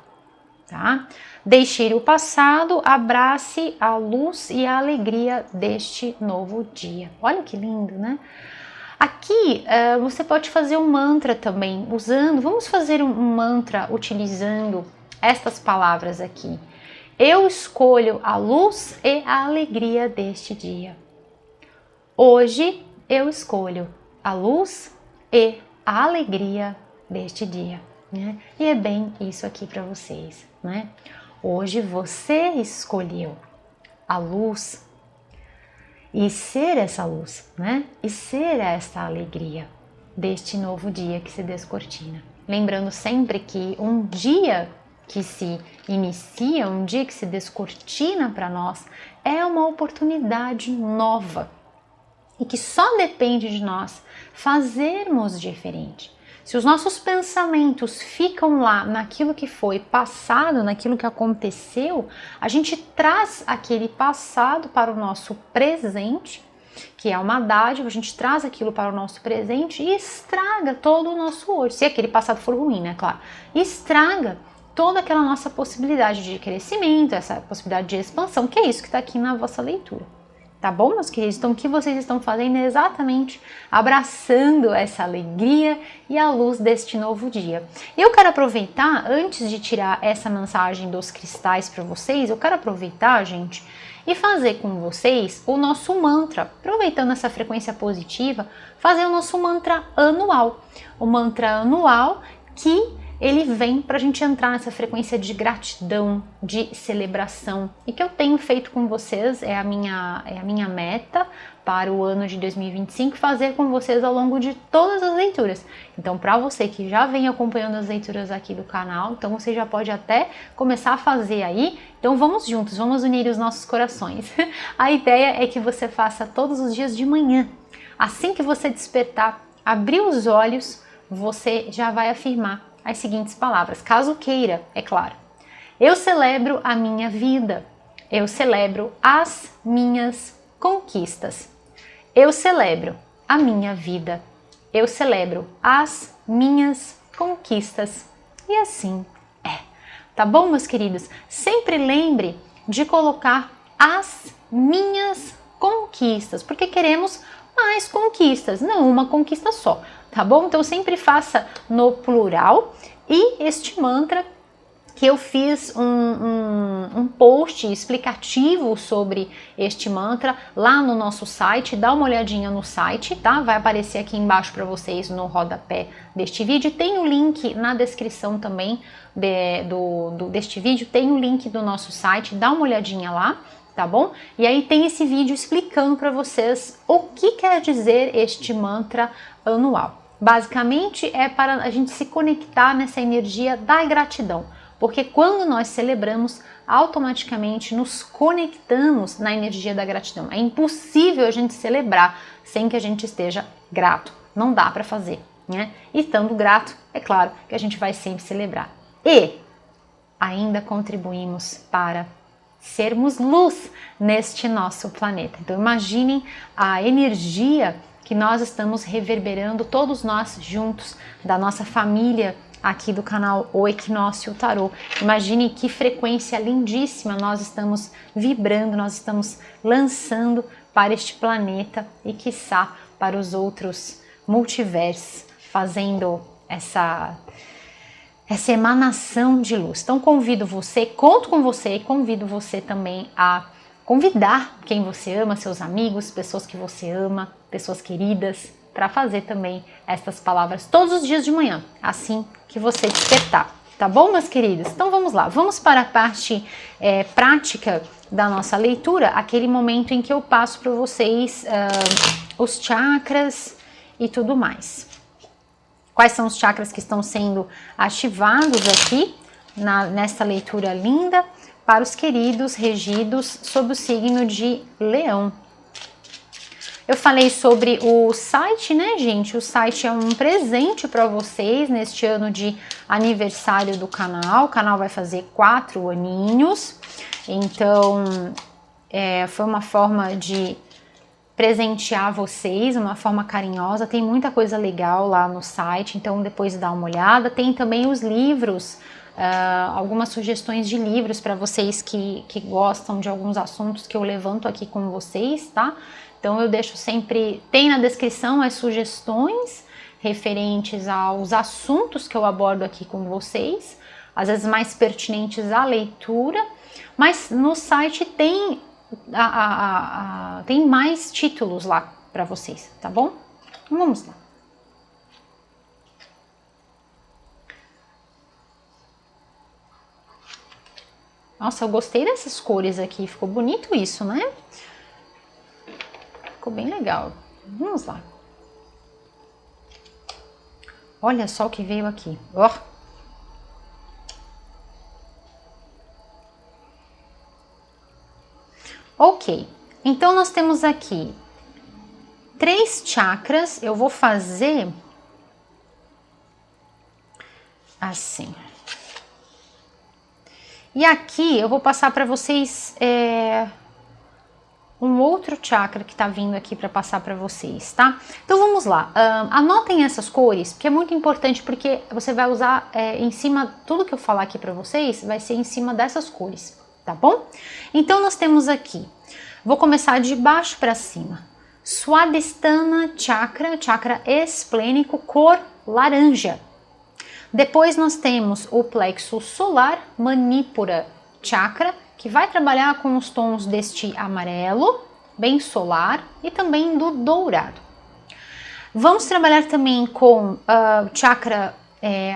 tá? Deixe ir o passado, abrace a luz e a alegria deste novo dia. Olha que lindo, né? Aqui você pode fazer um mantra também, vamos fazer um mantra utilizando estas palavras aqui. Eu escolho a luz e a alegria deste dia. Hoje eu escolho a luz e a alegria deste dia, né? E é bem isso aqui para vocês, né? Hoje você escolheu a luz e ser essa luz, né? E ser essa alegria deste novo dia que se descortina. Lembrando sempre que um dia que se inicia, um dia que se descortina para nós, é uma oportunidade nova e que só depende de nós fazermos diferente. Se os nossos pensamentos ficam lá naquilo que foi passado, naquilo que aconteceu, a gente traz aquele passado para o nosso presente que é uma dádiva, a gente traz aquilo para o nosso presente e estraga todo o nosso hoje, se aquele passado for ruim, né, claro, estraga toda aquela nossa possibilidade de crescimento, essa possibilidade de expansão, que é isso que está aqui na vossa leitura. Tá bom, meus queridos? Então, o que vocês estão fazendo é exatamente abraçando essa alegria e a luz deste novo dia. Eu quero aproveitar, antes de tirar essa mensagem dos cristais para vocês, eu quero aproveitar, gente, e fazer com vocês o nosso mantra, aproveitando essa frequência positiva, fazer o nosso mantra anual. O mantra anual que ele vem para a gente entrar nessa frequência de gratidão, de celebração, e que eu tenho feito com vocês, é a minha meta para o ano de 2025, fazer com vocês ao longo de todas as leituras. Então, para você que já vem acompanhando as leituras aqui do canal, então você já pode até começar a fazer aí. Então, vamos juntos, vamos unir os nossos corações. A ideia é que você faça todos os dias de manhã. Assim que você despertar, abrir os olhos, você já vai afirmar as seguintes palavras, caso queira, é claro. Eu celebro a minha vida. Eu celebro as minhas conquistas. Eu celebro a minha vida. Eu celebro as minhas conquistas. E assim é. Tá bom, meus queridos? Sempre lembre de colocar as minhas conquistas, porque queremos mais conquistas, não uma conquista só, tá bom? Então sempre faça no plural. E este mantra que eu fiz um post explicativo sobre este mantra lá no nosso site, dá uma olhadinha no site, tá? Vai aparecer aqui embaixo para vocês no rodapé deste vídeo, tem o link na descrição também deste vídeo, tem o link do nosso site, dá uma olhadinha lá, tá bom? E aí tem esse vídeo explicando para vocês o que quer dizer este mantra anual. Basicamente é para a gente se conectar nessa energia da gratidão, porque quando nós celebramos, automaticamente nos conectamos na energia da gratidão. É impossível a gente celebrar sem que a gente esteja grato, não dá para fazer, né? E estando grato, é claro que a gente vai sempre celebrar. E ainda contribuímos para sermos luz neste nosso planeta. Então imaginem a energia que nós estamos reverberando, todos nós juntos, da nossa família aqui do canal O Equinócio Tarô. Imagine que frequência lindíssima nós estamos vibrando, nós estamos lançando para este planeta e quiçá para os outros multiversos, fazendo essa emanação de luz. Então convido você, conto com você e convido você também a convidar quem você ama, seus amigos, pessoas que você ama, pessoas queridas, para fazer também estas palavras todos os dias de manhã, assim que você despertar. Tá bom, meus queridos? Então vamos lá, vamos para a parte prática da nossa leitura, aquele momento em que eu passo para vocês os chakras e tudo mais. Quais são os chakras que estão sendo ativados aqui nesta leitura linda para os queridos regidos sob o signo de Leão. Eu falei sobre o site, né, gente? O site é um presente para vocês neste ano de aniversário do canal. O canal vai fazer 4 aninhos, então foi uma forma de presentear vocês, uma forma carinhosa. Tem muita coisa legal lá no site, então depois dá uma olhada. Tem também os livros, algumas sugestões de livros para vocês que gostam de alguns assuntos que eu levanto aqui com vocês, tá? Então eu deixo sempre, tem na descrição as sugestões referentes aos assuntos que eu abordo aqui com vocês, às vezes mais pertinentes à leitura, mas no site tem tem mais títulos lá para vocês, tá bom? Então vamos lá. Nossa, eu gostei dessas cores aqui, ficou bonito isso, né? Ficou bem legal. Vamos lá. Olha só o que veio aqui. Ó. Ok, então nós temos aqui 3 chakras. Eu vou fazer assim. E aqui eu vou passar para vocês um outro chakra que está vindo aqui para passar para vocês, tá? Então vamos lá, anotem essas cores, que é muito importante, porque você vai usar em cima, tudo que eu falar aqui para vocês vai ser em cima dessas cores, tá bom? Então nós temos aqui, vou começar de baixo para cima, Swadhisthana Chakra, chakra esplênico, cor laranja. Depois nós temos o plexo solar, Manipura Chakra, que vai trabalhar com os tons deste amarelo, bem solar, e também do dourado. Vamos trabalhar também com o chakra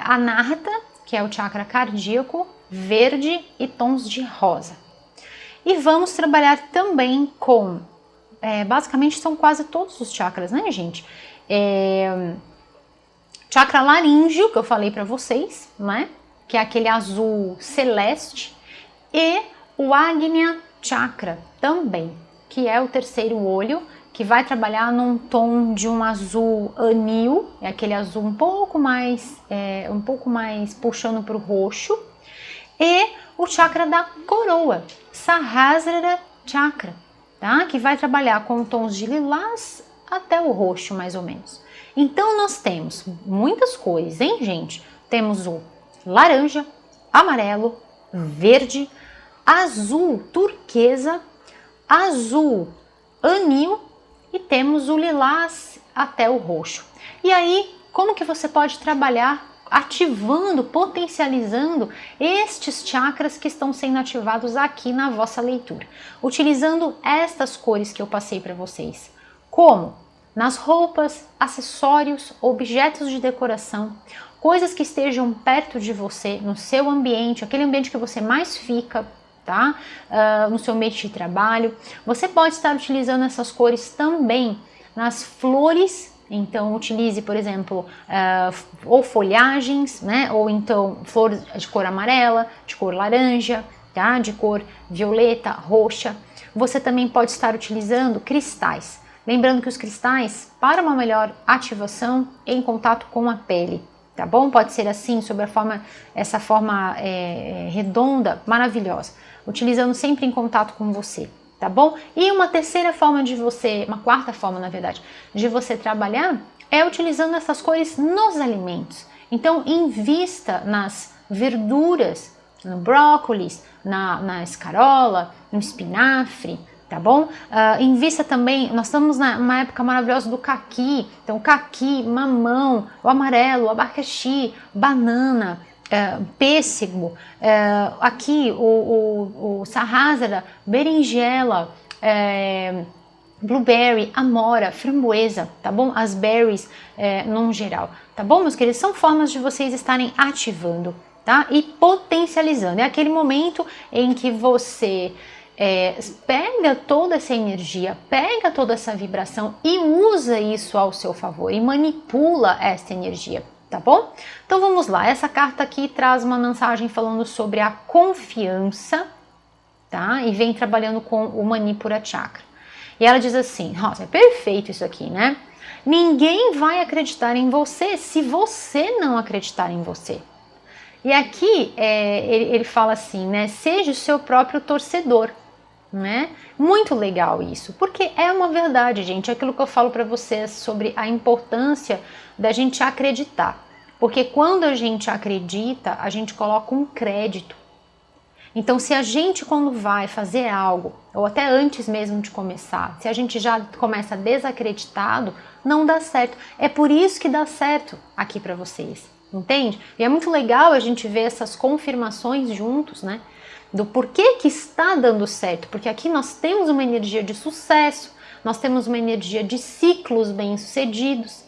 Anahata, que é o chakra cardíaco, verde e tons de rosa. E vamos trabalhar também com, basicamente são quase todos os chakras, né, gente? Chakra laríngeo, que eu falei para vocês, né? Que é aquele azul celeste, e o Agnya Chakra também, que é o terceiro olho, que vai trabalhar num tom de um azul anil, é aquele azul um pouco mais puxando para o roxo, e o chakra da coroa, Sahasrara Chakra, tá? Que vai trabalhar com tons de lilás até o roxo, mais ou menos. Então nós temos muitas cores, hein, gente? Temos o laranja, amarelo, verde, azul turquesa, azul anil e temos o lilás até o roxo. E aí, como que você pode trabalhar ativando, potencializando estes chakras que estão sendo ativados aqui na vossa leitura? Utilizando estas cores que eu passei para vocês. Como? Nas roupas, acessórios, objetos de decoração, coisas que estejam perto de você, no seu ambiente, aquele ambiente que você mais fica, tá? No seu ambiente de trabalho. Você pode estar utilizando essas cores também nas flores, então utilize, por exemplo, ou folhagens, né? Ou então flores de cor amarela, de cor laranja, tá? De cor violeta, roxa. Você também pode estar utilizando cristais. Lembrando que os cristais, para uma melhor ativação, em contato com a pele, tá bom? Pode ser assim, sob essa forma redonda, maravilhosa, utilizando sempre em contato com você, tá bom? E uma quarta forma, na verdade, de você trabalhar é utilizando essas cores nos alimentos. Então, invista nas verduras, no brócolis, na escarola, no espinafre, tá bom? Invista também, nós estamos numa época maravilhosa do caqui, então caqui, mamão, o amarelo, o abacaxi, banana, pêssego, aqui o sarrásara, berinjela, blueberry, amora, framboesa, tá bom? As berries no geral, tá bom, meus queridos? São formas de vocês estarem ativando, tá? E potencializando. É aquele momento em que você pega toda essa energia, pega toda essa vibração e usa isso ao seu favor e manipula essa energia, tá bom? Então vamos lá, essa carta aqui traz uma mensagem falando sobre a confiança, tá? E vem trabalhando com o Manipura Chakra. E ela diz assim, nossa, é perfeito isso aqui, né? Ninguém vai acreditar em você se você não acreditar em você. E aqui ele fala assim, né? Seja o seu próprio torcedor. Né? Muito legal isso, porque é uma verdade, gente, é aquilo que eu falo para vocês sobre a importância da gente acreditar, porque quando a gente acredita, a gente coloca um crédito. Então, se a gente, quando vai fazer algo, ou até antes mesmo de começar, se a gente já começa desacreditado, não dá certo. É por isso que dá certo aqui para vocês, entende? E é muito legal a gente ver essas confirmações juntos, né? Do porquê que está dando certo, porque aqui nós temos uma energia de sucesso, nós temos uma energia de ciclos bem-sucedidos,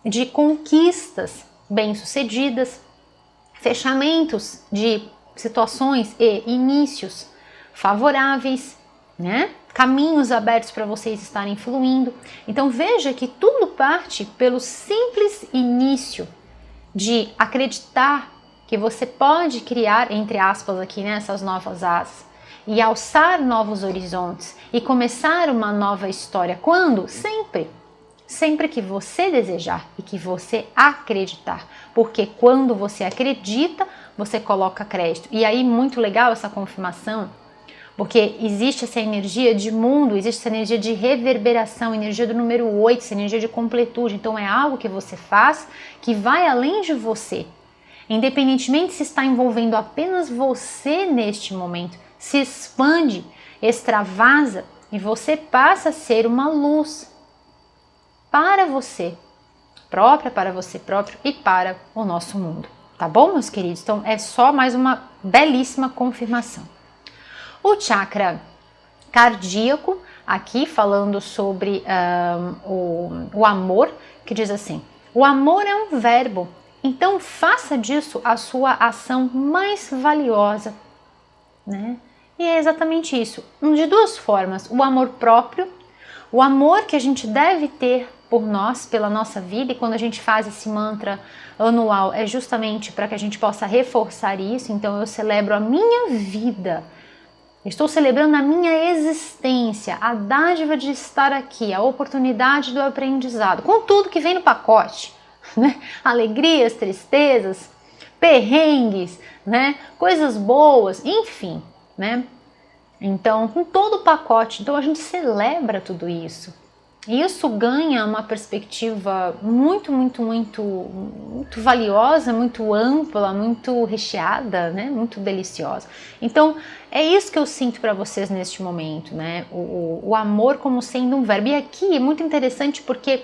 de conquistas bem-sucedidas, fechamentos de situações e inícios favoráveis, né? Caminhos abertos para vocês estarem fluindo. Então veja que tudo parte pelo simples início de acreditar que você pode criar, entre aspas aqui, né, essas novas asas e alçar novos horizontes e começar uma nova história. Quando? Sempre. Sempre que você desejar e que você acreditar. Porque quando você acredita, você coloca crédito. E aí, muito legal essa confirmação, Porque existe essa energia de mundo, existe essa energia de reverberação, energia do número 8, essa energia de completude. Então é algo que você faz que vai além de você. Independentemente se está envolvendo apenas você neste momento, se expande, extravasa e você passa a ser uma luz para você própria, para você próprio e para o nosso mundo. Tá bom, meus queridos? Então é só mais uma belíssima confirmação. O chakra cardíaco, aqui falando sobre o amor, que diz assim: o amor é um verbo, então faça disso a sua ação mais valiosa, né? E é exatamente isso, de duas formas: o amor próprio, o amor que a gente deve ter por nós, pela nossa vida, e quando a gente faz esse mantra anual é justamente para que a gente possa reforçar isso. Então eu celebro a minha vida, estou celebrando a minha existência, a dádiva de estar aqui, a oportunidade do aprendizado, com tudo que vem no pacote, né? Alegrias, tristezas, perrengues, né? Coisas boas, enfim, né? Então, com todo o pacote, então a gente celebra tudo isso. E isso ganha uma perspectiva muito valiosa, muito ampla, muito recheada, né? Muito deliciosa. Então, é isso que eu sinto para vocês neste momento, né? O amor como sendo um verbo. E aqui é muito interessante porque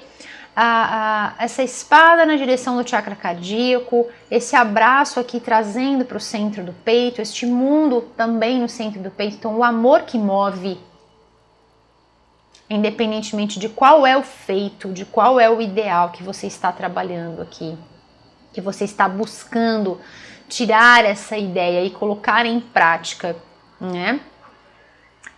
essa espada na direção do chakra cardíaco, esse abraço aqui trazendo para o centro do peito, este mundo também no centro do peito. Então, o amor que move, independentemente de qual é o feito, de qual é o ideal que você está trabalhando aqui, que você está buscando tirar essa ideia e colocar em prática, né?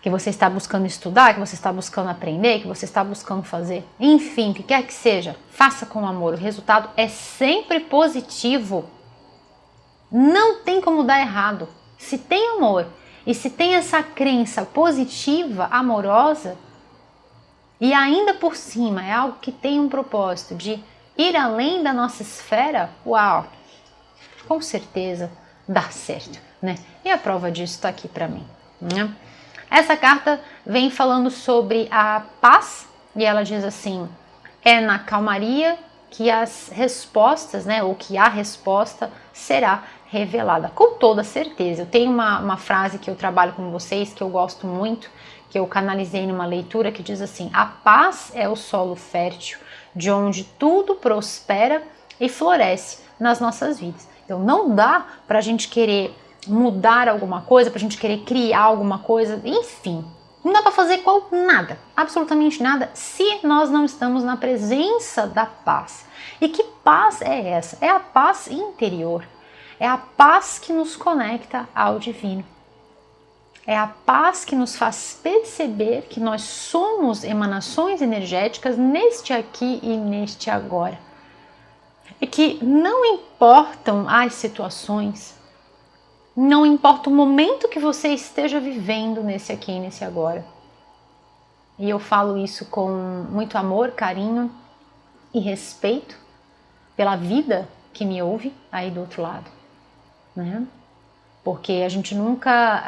Que você está buscando estudar, que você está buscando aprender, que você está buscando fazer, enfim, o que quer que seja, faça com amor, o resultado é sempre positivo, não tem como dar errado. Se tem amor e se tem essa crença positiva, amorosa, e ainda por cima é algo que tem um propósito de ir além da nossa esfera, uau, com certeza dá certo, né? E a prova disso está aqui para mim, né? Essa carta vem falando sobre a paz e ela diz assim: é na calmaria que as respostas, né, ou que a resposta será revelada, com toda certeza. Eu tenho uma frase que eu trabalho com vocês que eu gosto muito, que eu canalizei numa leitura, que diz assim: a paz é o solo fértil de onde tudo prospera e floresce nas nossas vidas. Então não dá para a gente querer mudar alguma coisa, para a gente querer criar alguma coisa, enfim, não dá para fazer nada, absolutamente nada, se nós não estamos na presença da paz. E que paz é essa? É a paz interior, é a paz que nos conecta ao divino. É a paz que nos faz perceber que nós somos emanações energéticas neste aqui e neste agora. E que não importam as situações, não importa o momento que você esteja vivendo nesse aqui e nesse agora. E eu falo isso com muito amor, carinho e respeito pela vida que me ouve aí do outro lado, né? Porque a gente nunca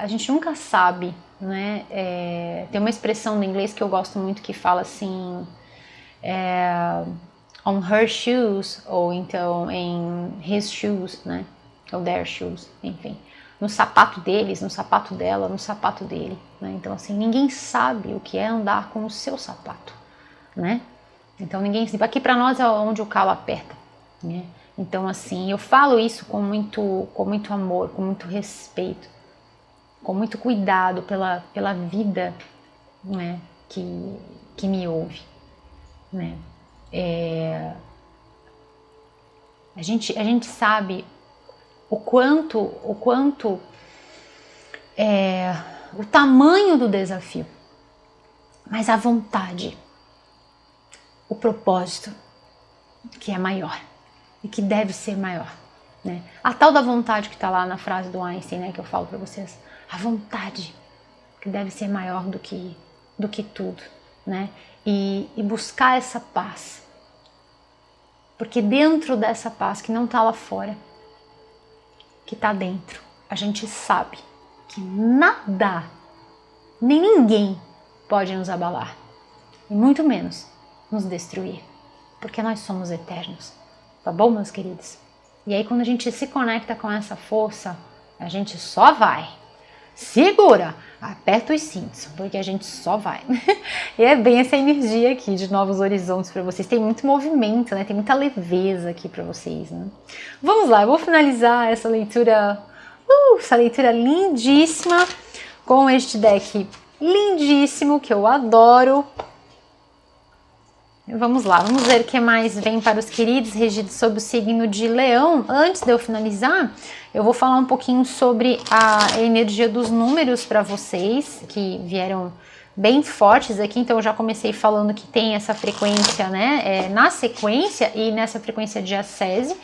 sabe, né? Tem uma expressão no inglês que eu gosto muito que fala assim, on her shoes, ou então em his shoes, né? Ou their shoes, enfim. No sapato deles, no sapato dela, no sapato dele, né? Então assim, ninguém sabe o que é andar com o seu sapato, né? Então ninguém sabe. Aqui para nós é onde o calo aperta, né? Então assim, eu falo isso com muito amor, com muito respeito, com muito cuidado pela vida, né, que me ouve, né? A gente sabe o tamanho do desafio, mas a vontade, o propósito, que é maior e que deve ser maior, né? A tal da vontade que está lá na frase do Einstein, né, que eu falo para vocês, a vontade que deve ser maior do que tudo, né? E buscar essa paz, porque dentro dessa paz que não está lá fora, que está dentro, a gente sabe que nada nem ninguém pode nos abalar, e muito menos nos destruir, porque nós somos eternos, tá bom, meus queridos? E aí quando a gente se conecta com essa força, a gente só vai. Segura, aperta os cintos, porque a gente só vai. E é bem essa energia aqui de novos horizontes para vocês. Tem muito movimento, né? Tem muita leveza aqui para vocês, né? Vamos lá, eu vou finalizar essa leitura lindíssima com este deck lindíssimo que eu adoro. Vamos lá, vamos ver o que mais vem para os queridos regidos sob o signo de Leão. Antes de eu finalizar, eu vou falar um pouquinho sobre a energia dos números para vocês, que vieram bem fortes aqui. Então eu já comecei falando que tem essa frequência, né, na sequência e nessa frequência de ascese,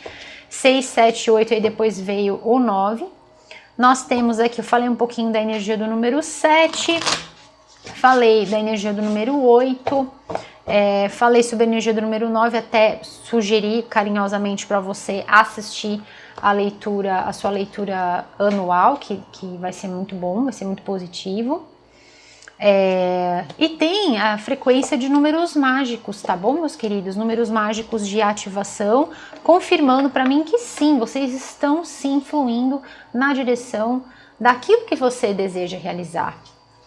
6, 7, 8, aí depois veio o 9. Nós temos aqui, eu falei um pouquinho da energia do número 7, falei da energia do número 8, falei sobre a energia do número 9, até sugeri carinhosamente para você assistir a sua leitura anual, que vai ser muito bom, vai ser muito positivo. E tem a frequência de números mágicos, tá bom, meus queridos? Números mágicos de ativação, confirmando para mim que sim, vocês estão sim fluindo na direção daquilo que você deseja realizar,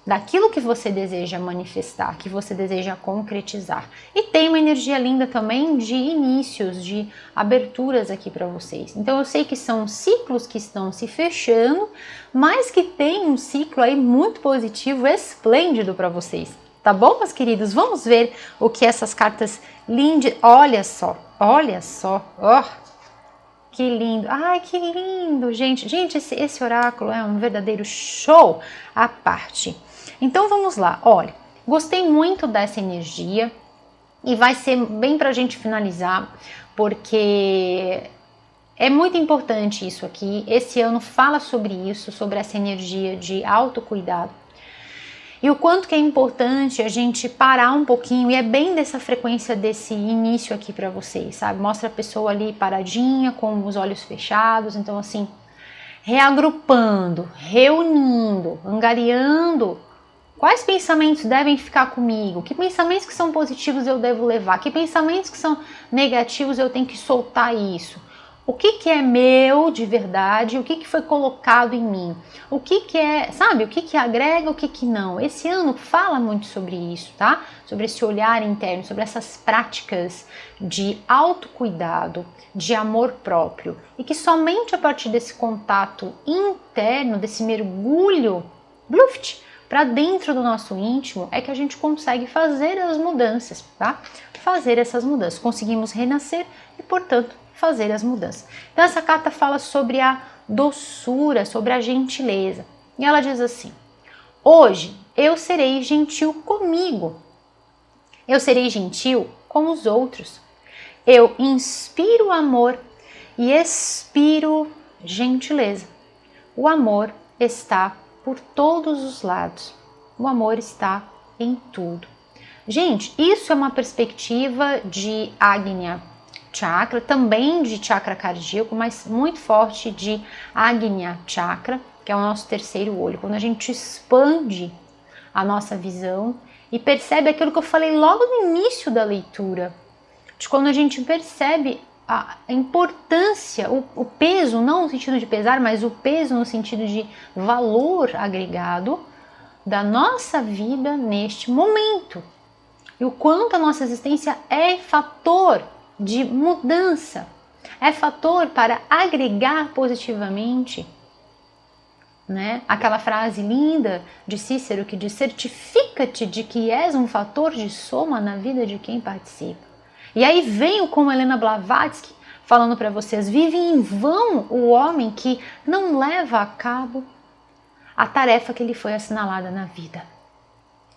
daquilo que você deseja manifestar, que você deseja concretizar. E tem uma energia linda também de inícios, de aberturas aqui para vocês. Então eu sei que são ciclos que estão se fechando, mas que tem um ciclo aí muito positivo, esplêndido para vocês. Tá bom, meus queridos? Vamos ver o que essas cartas lindas... Olha só, ó, que lindo, ai que lindo, gente, esse oráculo é um verdadeiro show à parte. Então vamos lá, olha, gostei muito dessa energia e vai ser bem pra gente finalizar, porque é muito importante isso aqui. Esse ano fala sobre isso, sobre essa energia de autocuidado. E o quanto que é importante a gente parar um pouquinho, e é bem dessa frequência desse início aqui para vocês, sabe? Mostra a pessoa ali paradinha, com os olhos fechados, então assim, reagrupando, reunindo, angariando quais pensamentos devem ficar comigo, que pensamentos que são positivos eu devo levar, que pensamentos que são negativos eu tenho que soltar isso. O que é meu de verdade, o que foi colocado em mim, o que é, sabe, o que agrega, o que não. Esse ano fala muito sobre isso, tá? Sobre esse olhar interno, sobre essas práticas de autocuidado, de amor próprio. E que somente a partir desse contato interno, desse mergulho, bluft, para dentro do nosso íntimo, é que a gente consegue fazer as mudanças, tá? Fazer essas mudanças. Conseguimos renascer e, portanto, fazer as mudanças. Então essa carta fala sobre a doçura, sobre a gentileza. E ela diz assim: hoje eu serei gentil comigo. Eu serei gentil com os outros. Eu inspiro amor e expiro gentileza. O amor está por todos os lados. O amor está em tudo. Gente, isso é uma perspectiva de Agnya Chakra, também de chakra cardíaco, mas muito forte de Agnya Chakra, que é o nosso terceiro olho. Quando a gente expande a nossa visão e percebe aquilo que eu falei logo no início da leitura, de quando a gente percebe a importância, o peso, não no sentido de pesar, mas o peso no sentido de valor agregado da nossa vida neste momento. E o quanto a nossa existência é fator de mudança, é fator para agregar positivamente, né? Aquela frase linda de Cícero que diz: certifica-te de que és um fator de soma na vida de quem participa. E aí vem como Helena Blavatsky falando para vocês: vive em vão o homem que não leva a cabo a tarefa que lhe foi assinalada na vida.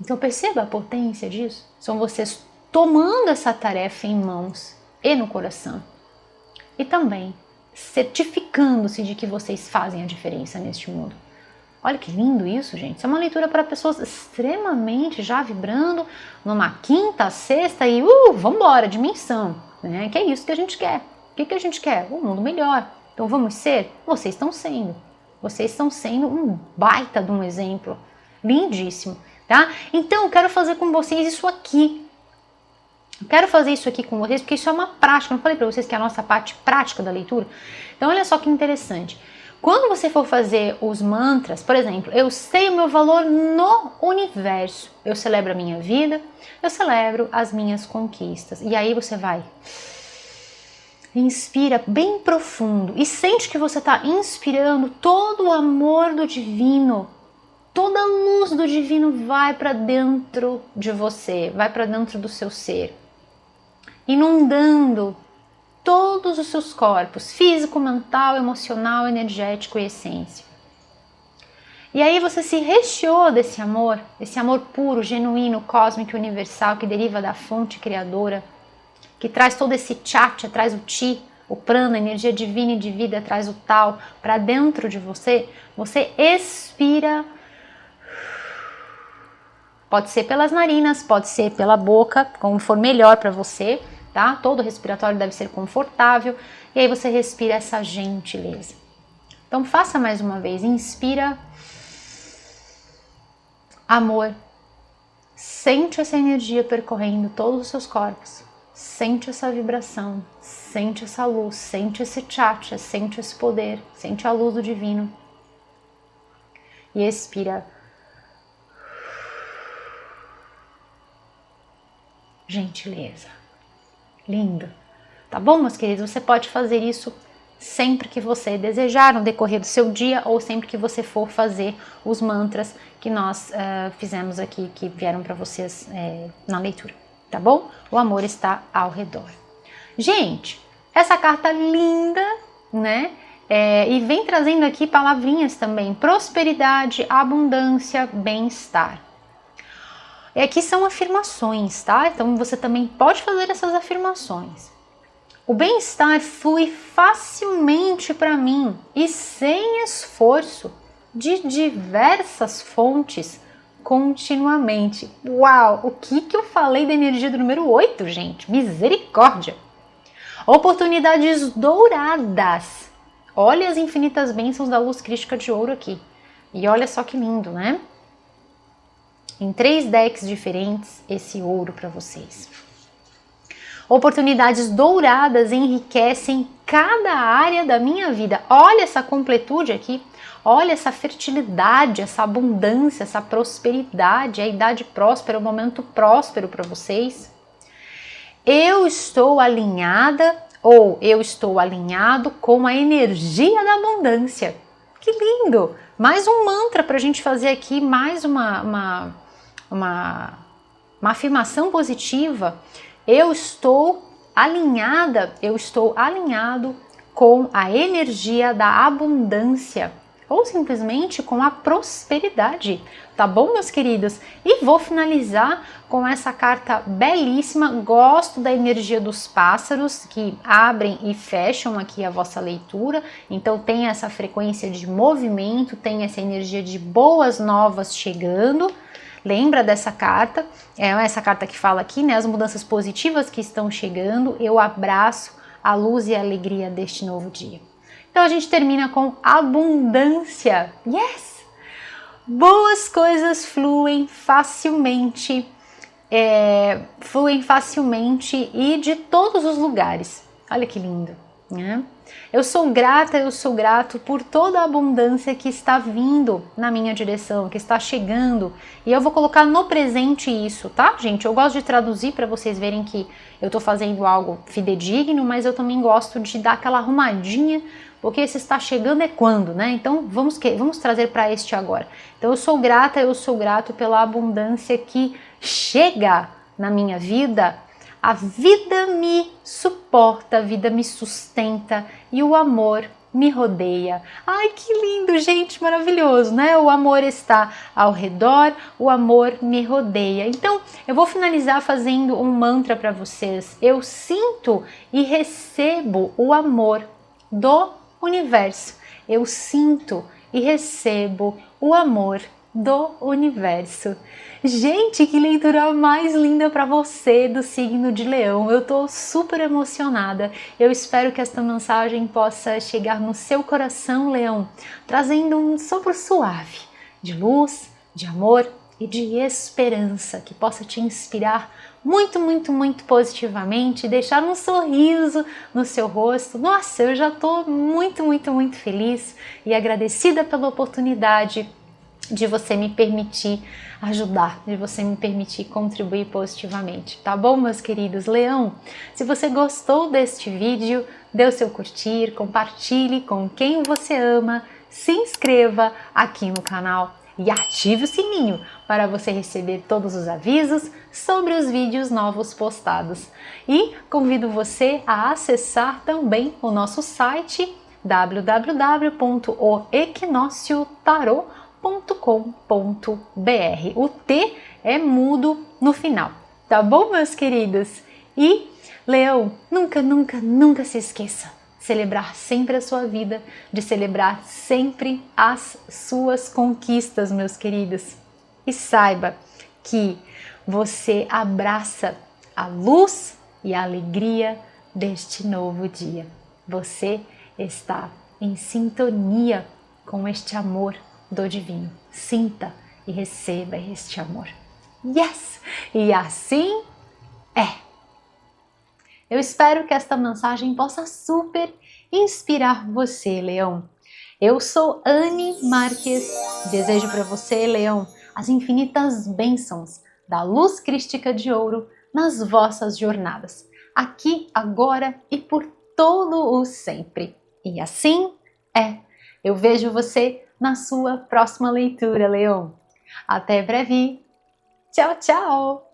Então perceba a potência disso. São vocês tomando essa tarefa em mãos e no coração. E também certificando-se de que vocês fazem a diferença neste mundo. Olha que lindo isso, gente. Isso é uma leitura para pessoas extremamente já vibrando numa quinta, sexta e vambora, dimensão. Né? Que é isso que a gente quer. O que a gente quer? Um mundo melhor. Então vamos ser? Vocês estão sendo. Vocês estão sendo um baita de um exemplo Lindíssimo, tá? Então, eu quero fazer com vocês isso aqui. Eu quero fazer isso aqui com vocês, porque isso é uma prática. Eu não falei para vocês que é a nossa parte prática da leitura? Então, olha só que interessante. Quando você for fazer os mantras, por exemplo, eu sei o meu valor no universo. Eu celebro a minha vida, eu celebro as minhas conquistas. E aí você vai... Inspira bem profundo e sente que você está inspirando todo o amor do divino. Toda a luz do divino vai para dentro de você, vai para dentro do seu ser, inundando todos os seus corpos, físico, mental, emocional, energético e essência. E aí você se recheou desse amor, esse amor puro, genuíno, cósmico e universal que deriva da fonte criadora, que traz todo esse chakra, traz o chi, o prana, a energia divina e de vida, traz o tal para dentro de você. Você expira. Pode ser pelas narinas, pode ser pela boca, como for melhor para você, tá? Todo respiratório deve ser confortável. E aí você respira essa gentileza. Então faça mais uma vez. Inspira amor. Sente essa energia percorrendo todos os seus corpos. Sente essa vibração, sente essa luz, sente esse chakra, sente esse poder, sente a luz do divino. E expira. Gentileza. Lindo. Tá bom, meus queridos? Você pode fazer isso sempre que você desejar no decorrer do seu dia ou sempre que você for fazer os mantras que nós fizemos aqui, que vieram para vocês na leitura. Tá bom? O amor está ao redor. Gente, essa carta linda, né? E vem trazendo aqui palavrinhas também. Prosperidade, abundância, bem-estar. E aqui são afirmações, tá? Então você também pode fazer essas afirmações. O bem-estar flui facilmente para mim e sem esforço de diversas fontes continuamente. Uau! O que eu falei da energia do número 8, gente? Misericórdia! Oportunidades douradas. Olha as infinitas bênçãos da luz crística de ouro aqui. E olha só que lindo, né? Em 3 decks diferentes, esse ouro para vocês. Oportunidades douradas enriquecem cada área da minha vida. Olha essa completude aqui. Olha essa fertilidade, essa abundância, essa prosperidade, a idade próspera, o momento próspero para vocês. Eu estou alinhada ou eu estou alinhado com a energia da abundância. Que lindo! Mais um mantra para a gente fazer aqui, mais uma afirmação positiva. Eu estou alinhada, eu estou alinhado com a energia da abundância. Ou simplesmente com a prosperidade, tá bom, meus queridos? E vou finalizar com essa carta belíssima. Gosto da energia dos pássaros que abrem e fecham aqui a vossa leitura, então tem essa frequência de movimento, tem essa energia de boas novas chegando. Lembra dessa carta? É essa carta que fala aqui, né? As mudanças positivas que estão chegando. Eu abraço a luz e a alegria deste novo dia. Então a gente termina com abundância. Yes! Boas coisas fluem facilmente e de todos os lugares. Olha que lindo, né? Eu sou grato por toda a abundância que está vindo na minha direção, que está chegando. E eu vou colocar no presente isso, tá, gente? Eu gosto de traduzir para vocês verem que eu estou fazendo algo fidedigno, mas eu também gosto de dar aquela arrumadinha, porque esse está chegando é quando, né? Então vamos trazer para este agora. Então eu sou grato pela abundância que chega na minha vida. A vida me suporta, a vida me sustenta e o amor me rodeia. Ai, que lindo, gente, maravilhoso, né? O amor está ao redor, o amor me rodeia. Então, eu vou finalizar fazendo um mantra para vocês. Eu sinto e recebo o amor do universo. Eu sinto e recebo o amor do universo. Gente, que leitura mais linda para você do signo de Leão. Eu tô super emocionada. Eu espero que esta mensagem possa chegar no seu coração, Leão, trazendo um sopro suave de luz, de amor e de esperança, que possa te inspirar muito, muito, muito positivamente, deixar um sorriso no seu rosto. Nossa, eu já estou muito, muito, muito feliz e agradecida pela oportunidade de você me permitir ajudar, de você me permitir contribuir positivamente, tá bom, meus queridos? Leão, se você gostou deste vídeo, dê o seu curtir, compartilhe com quem você ama, se inscreva aqui no canal e ative o sininho para você receber todos os avisos sobre os vídeos novos postados. E convido você a acessar também o nosso site www.equinociotarot.com.br. O T é mudo no final, tá bom, meus queridos? E, Leão, nunca, nunca, nunca se esqueça celebrar sempre a sua vida, de celebrar sempre as suas conquistas, meus queridos. E saiba que você abraça a luz e a alegria deste novo dia. Você está em sintonia com este amor do divino. Sinta e receba este amor. Yes! E assim é! Eu espero que esta mensagem possa super inspirar você, Leão. Eu sou Anne Marques. Desejo para você, Leão, as infinitas bênçãos da luz crística de ouro nas vossas jornadas, aqui, agora e por todo o sempre. E assim é. Eu vejo você na sua próxima leitura, Leão. Até breve. Tchau, tchau!